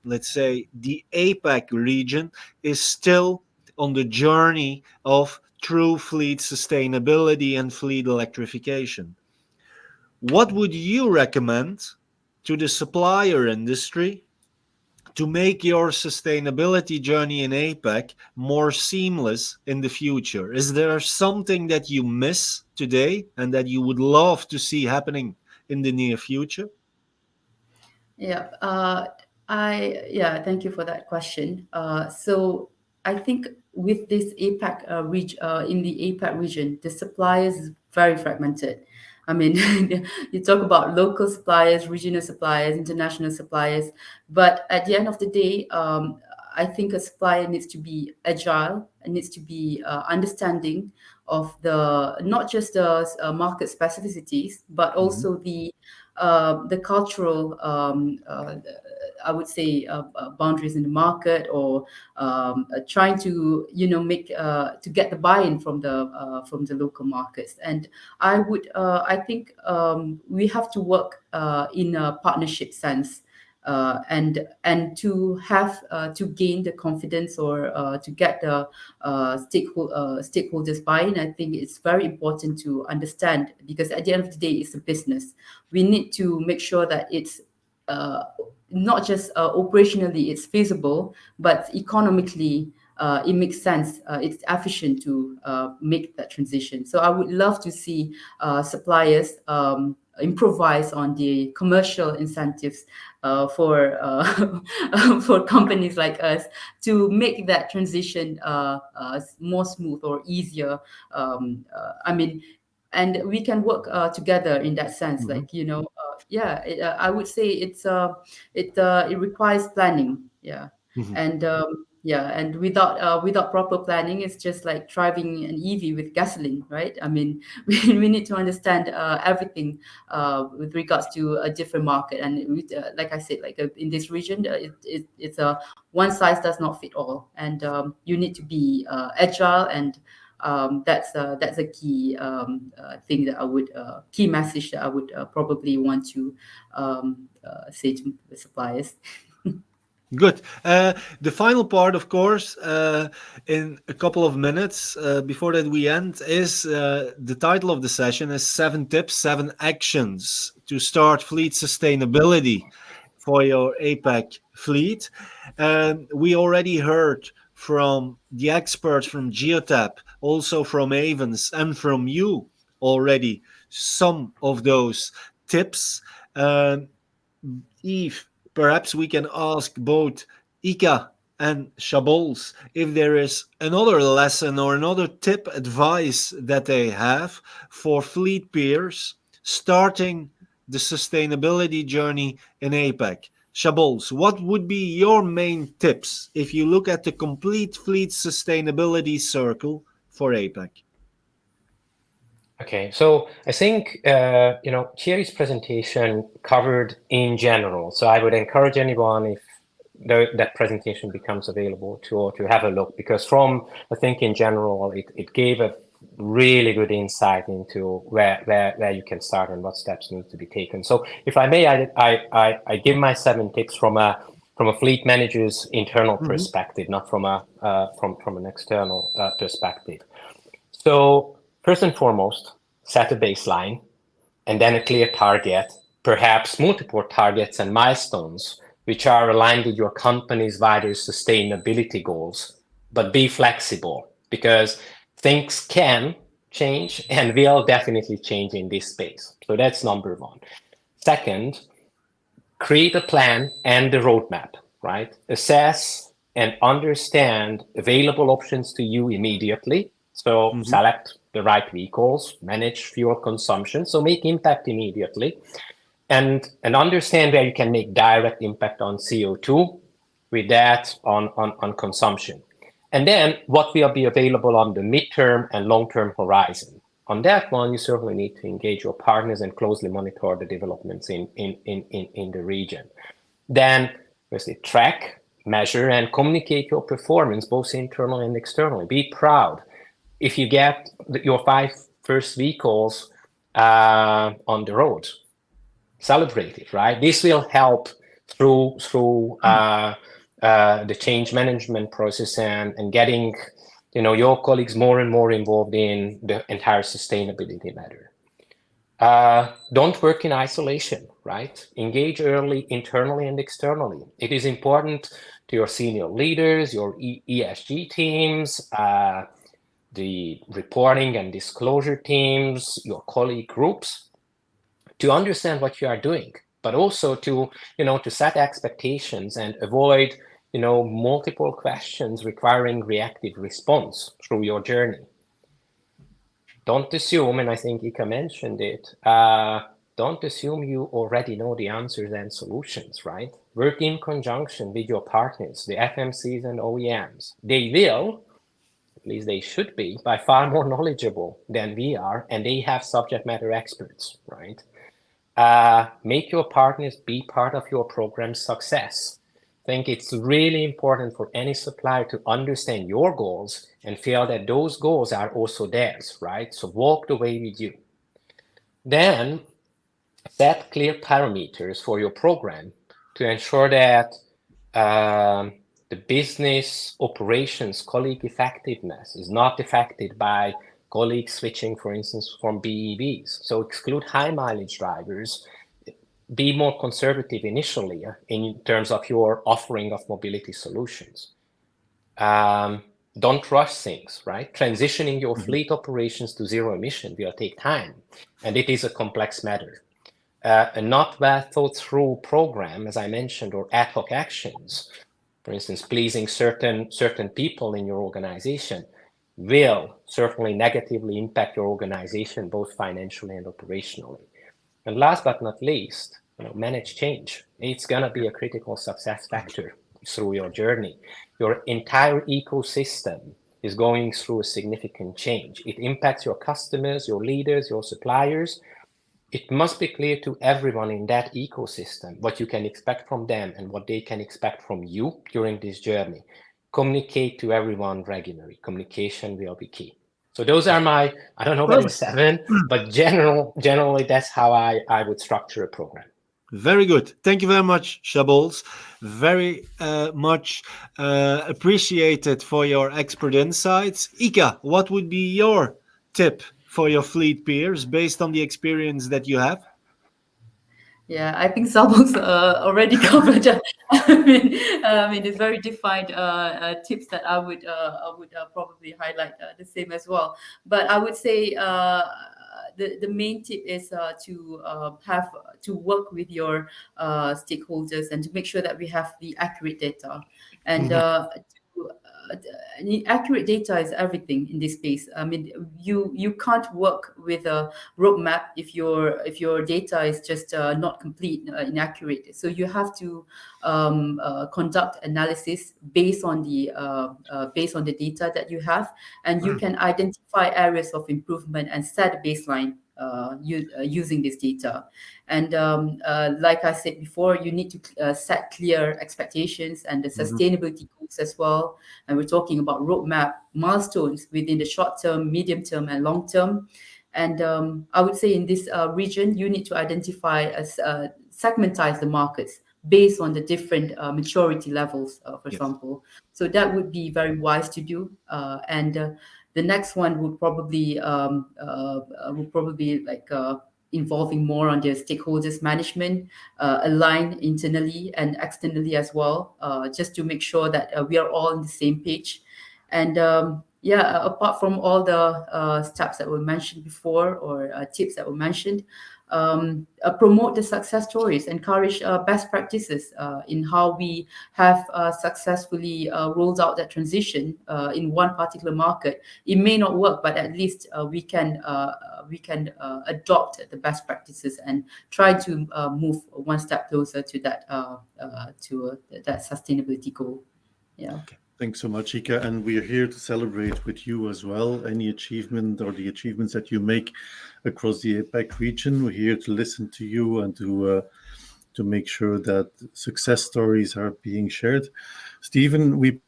let's say, the APAC region is still on the journey of true fleet sustainability and fleet electrification. What would you recommend to the supplier industry to make your sustainability journey in APAC more seamless in the future? Is there something that you miss today and that you would love to see happening in the near future? Yeah, thank you for that question. So I think with this APAC in the APAC region, the suppliers is very fragmented. I mean, you talk about local suppliers, regional suppliers, international suppliers, but at the end of the day, I think a supplier needs to be agile and needs to be understanding of not just the market specificities, but also the cultural, I would say, boundaries in the market, or trying to make to get the buy-in from the local markets. And I think we have to work in a partnership sense. And to have to gain the confidence, or to get the stakeholders buy-in, I think it's very important to understand, because at the end of the day, it's a business. We need to make sure that it's not just operationally it's feasible, but economically it makes sense. It's efficient to make that transition. So I would love to see suppliers improvise on the commercial incentives for companies like us to make that transition more smooth or easier. I mean, and we can work together in that sense. Like, I would say it requires planning. And and without proper planning, it's just like driving an EV with gasoline, right? I mean, we need to understand everything with regards to a different market. And like I said, like in this region, it's a one size does not fit all, and you need to be agile, and that's a key thing that I would key message that I would probably want to say to the suppliers. Good. The final part, of course, in a couple of minutes before that we end, is the title of the session is 7 tips, 7 actions to start fleet sustainability for your APAC fleet. We already heard from the experts from Geotab, also from Avens, and from you already some of those tips. Yves, perhaps we can ask both Ika and Shabols if there is another lesson or another tip, advice that they have for fleet peers starting the sustainability journey in APAC. Shabols, what would be your main tips if you look at the complete fleet sustainability circle for APAC? Okay, so I think Thierry's presentation covered in general. So I would encourage anyone, if that presentation becomes available, to have a look, because I think in general it gave a really good insight into where you can start and what steps need to be taken. So if I may, I give my 7 tips from a fleet manager's internal perspective, not from an external perspective. So first and foremost, set a baseline and then a clear target, perhaps multiple targets and milestones, which are aligned with your company's wider sustainability goals, but be flexible, because things can change and will definitely change in this space. So that's number 1. Second, create a plan and a roadmap, right? Assess and understand available options to you immediately. So select the right vehicles, manage fuel consumption, so make impact immediately, and understand where you can make direct impact on CO2, with that on consumption. And then what will be available on the midterm and long-term horizon. On that one, you certainly need to engage your partners and closely monitor the developments in the region. Then, firstly, track, measure, and communicate your performance, both internally and externally. Be proud if you get your 5 first vehicles on the road. Celebrate it, right? This will help through the change management process and getting your colleagues more and more involved in the entire sustainability matter. Don't work in isolation, right? Engage early, internally and externally. It is important to your senior leaders, your ESG teams, the reporting and disclosure teams, your colleague groups, to understand what you are doing, but also to set expectations and avoid multiple questions requiring reactive response through your journey. Don't assume, and I think Ika mentioned it, don't assume you already know the answers and solutions, right? Work in conjunction with your partners, the FMCs and OEMs. They will, at least they should be, by far more knowledgeable than we are, and they have subject matter experts, right? Make your partners be part of your program's success. I think it's really important for any supplier to understand your goals and feel that those goals are also theirs, right? So walk the way with you. Then set clear parameters for your program to ensure that the business operations colleague effectiveness is not affected by colleagues switching, for instance, from BEVs. So exclude high mileage drivers. Be more conservative initially in terms of your offering of mobility solutions. Don't rush things, right? Transitioning your fleet operations to zero emission will take time, and it is a complex matter. A not well thought through program, as I mentioned, or ad hoc actions, for instance, pleasing certain people in your organization, will certainly negatively impact your organization, both financially and operationally. And last but not least, manage change. It's going to be a critical success factor through your journey. Your entire ecosystem is going through a significant change. It impacts your customers, your leaders, your suppliers. It must be clear to everyone in that ecosystem what you can expect from them and what they can expect from you during this journey. Communicate to everyone regularly. Communication will be key. So those are my, I don't know whether 7, but generally that's how I would structure a program. Very good. Thank you very much, Shabols. Very much appreciated for your expert insights. Ika, what would be your tip for your fleet peers based on the experience that you have? Yeah, I think Sabo's already covered. It's very defined tips that I would probably highlight the same as well. But I would say the main tip is to work with your stakeholders and to make sure that we have the accurate data. And accurate data is everything in this space. I mean, you can't work with a roadmap if your data is just not complete, inaccurate. So you have to conduct analysis based on the data that you have, and you can identify areas of improvement and set a baseline using this data. And like I said before, you need to set clear expectations and the sustainability goals as well. And we're talking about roadmap milestones within the short term, medium term, and long term. And I would say in this region, you need to identify segmentize the markets based on the different maturity levels, for example. So that would be very wise to do. And the next one would probably like involving more on the stakeholders management, align internally and externally as well, just to make sure that we are all on the same page. And apart from all the steps that were mentioned before, or tips that were mentioned, promote the success stories, encourage best practices in how we have successfully rolled out that transition in one particular market. It may not work, but at least we can adopt the best practices and try to move one step closer to that that sustainability goal. Yeah. Okay. Thanks so much, Ika. And we are here to celebrate with you as well. Any achievement or the achievements that you make across the APAC region, we're here to listen to you and to make sure that success stories are being shared. Stephen, we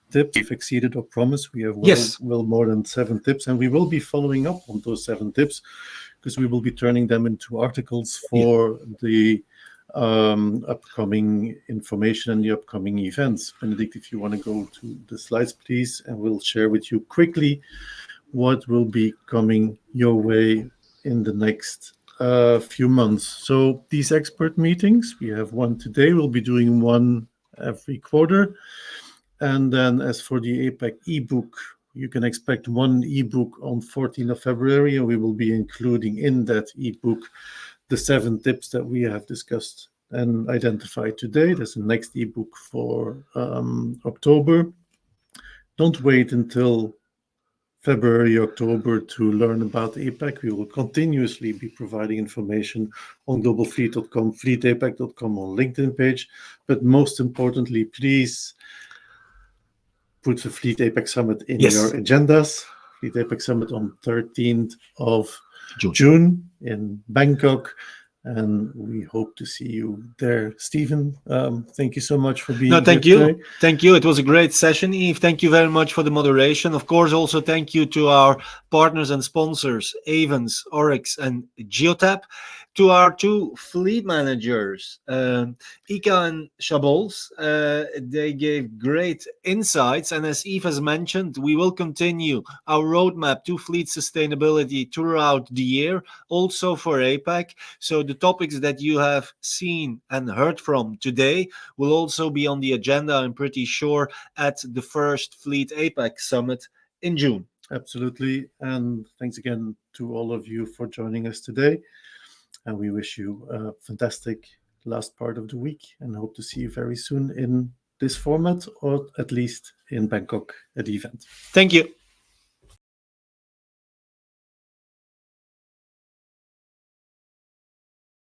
tips. We've exceeded our promise. We have well more than 7 tips, and we will be following up on those 7 tips because we will be turning them into articles for the upcoming information and the upcoming events. Benedict, if you want to go to the slides, please, and we'll share with you quickly what will be coming your way in the next few months. So these expert meetings, we have one today. We'll be doing one every quarter. And then as for the APAC ebook, you can expect one ebook on 14th of February, and we will be including in that ebook the 7 tips that we have discussed and identified today. There's the next ebook for October. Don't wait until February, October to learn about APAC. We will continuously be providing information on globalfleet.com, fleetapac.com, on LinkedIn page. But most importantly, please put the Fleet APAC Summit in your agendas. Fleet APAC Summit on 13th of June in Bangkok, and we hope to see you there. Stephen, thank you so much for being here today. Thank you. It was a great session, Yves. Thank you very much for the moderation. Of course, also thank you to our partners and sponsors, Avens, Oryx, and Geotap. To our 2 fleet managers, Ika and Chabols, they gave great insights. And as Yves has mentioned, we will continue our roadmap to fleet sustainability throughout the year, also for APAC. So the topics that you have seen and heard from today will also be on the agenda, I'm pretty sure, at the first Fleet APAC Summit in June. Absolutely. And thanks again to all of you for joining us today. And we wish you a fantastic last part of the week and hope to see you very soon in this format, or at least in Bangkok at the event. Thank you.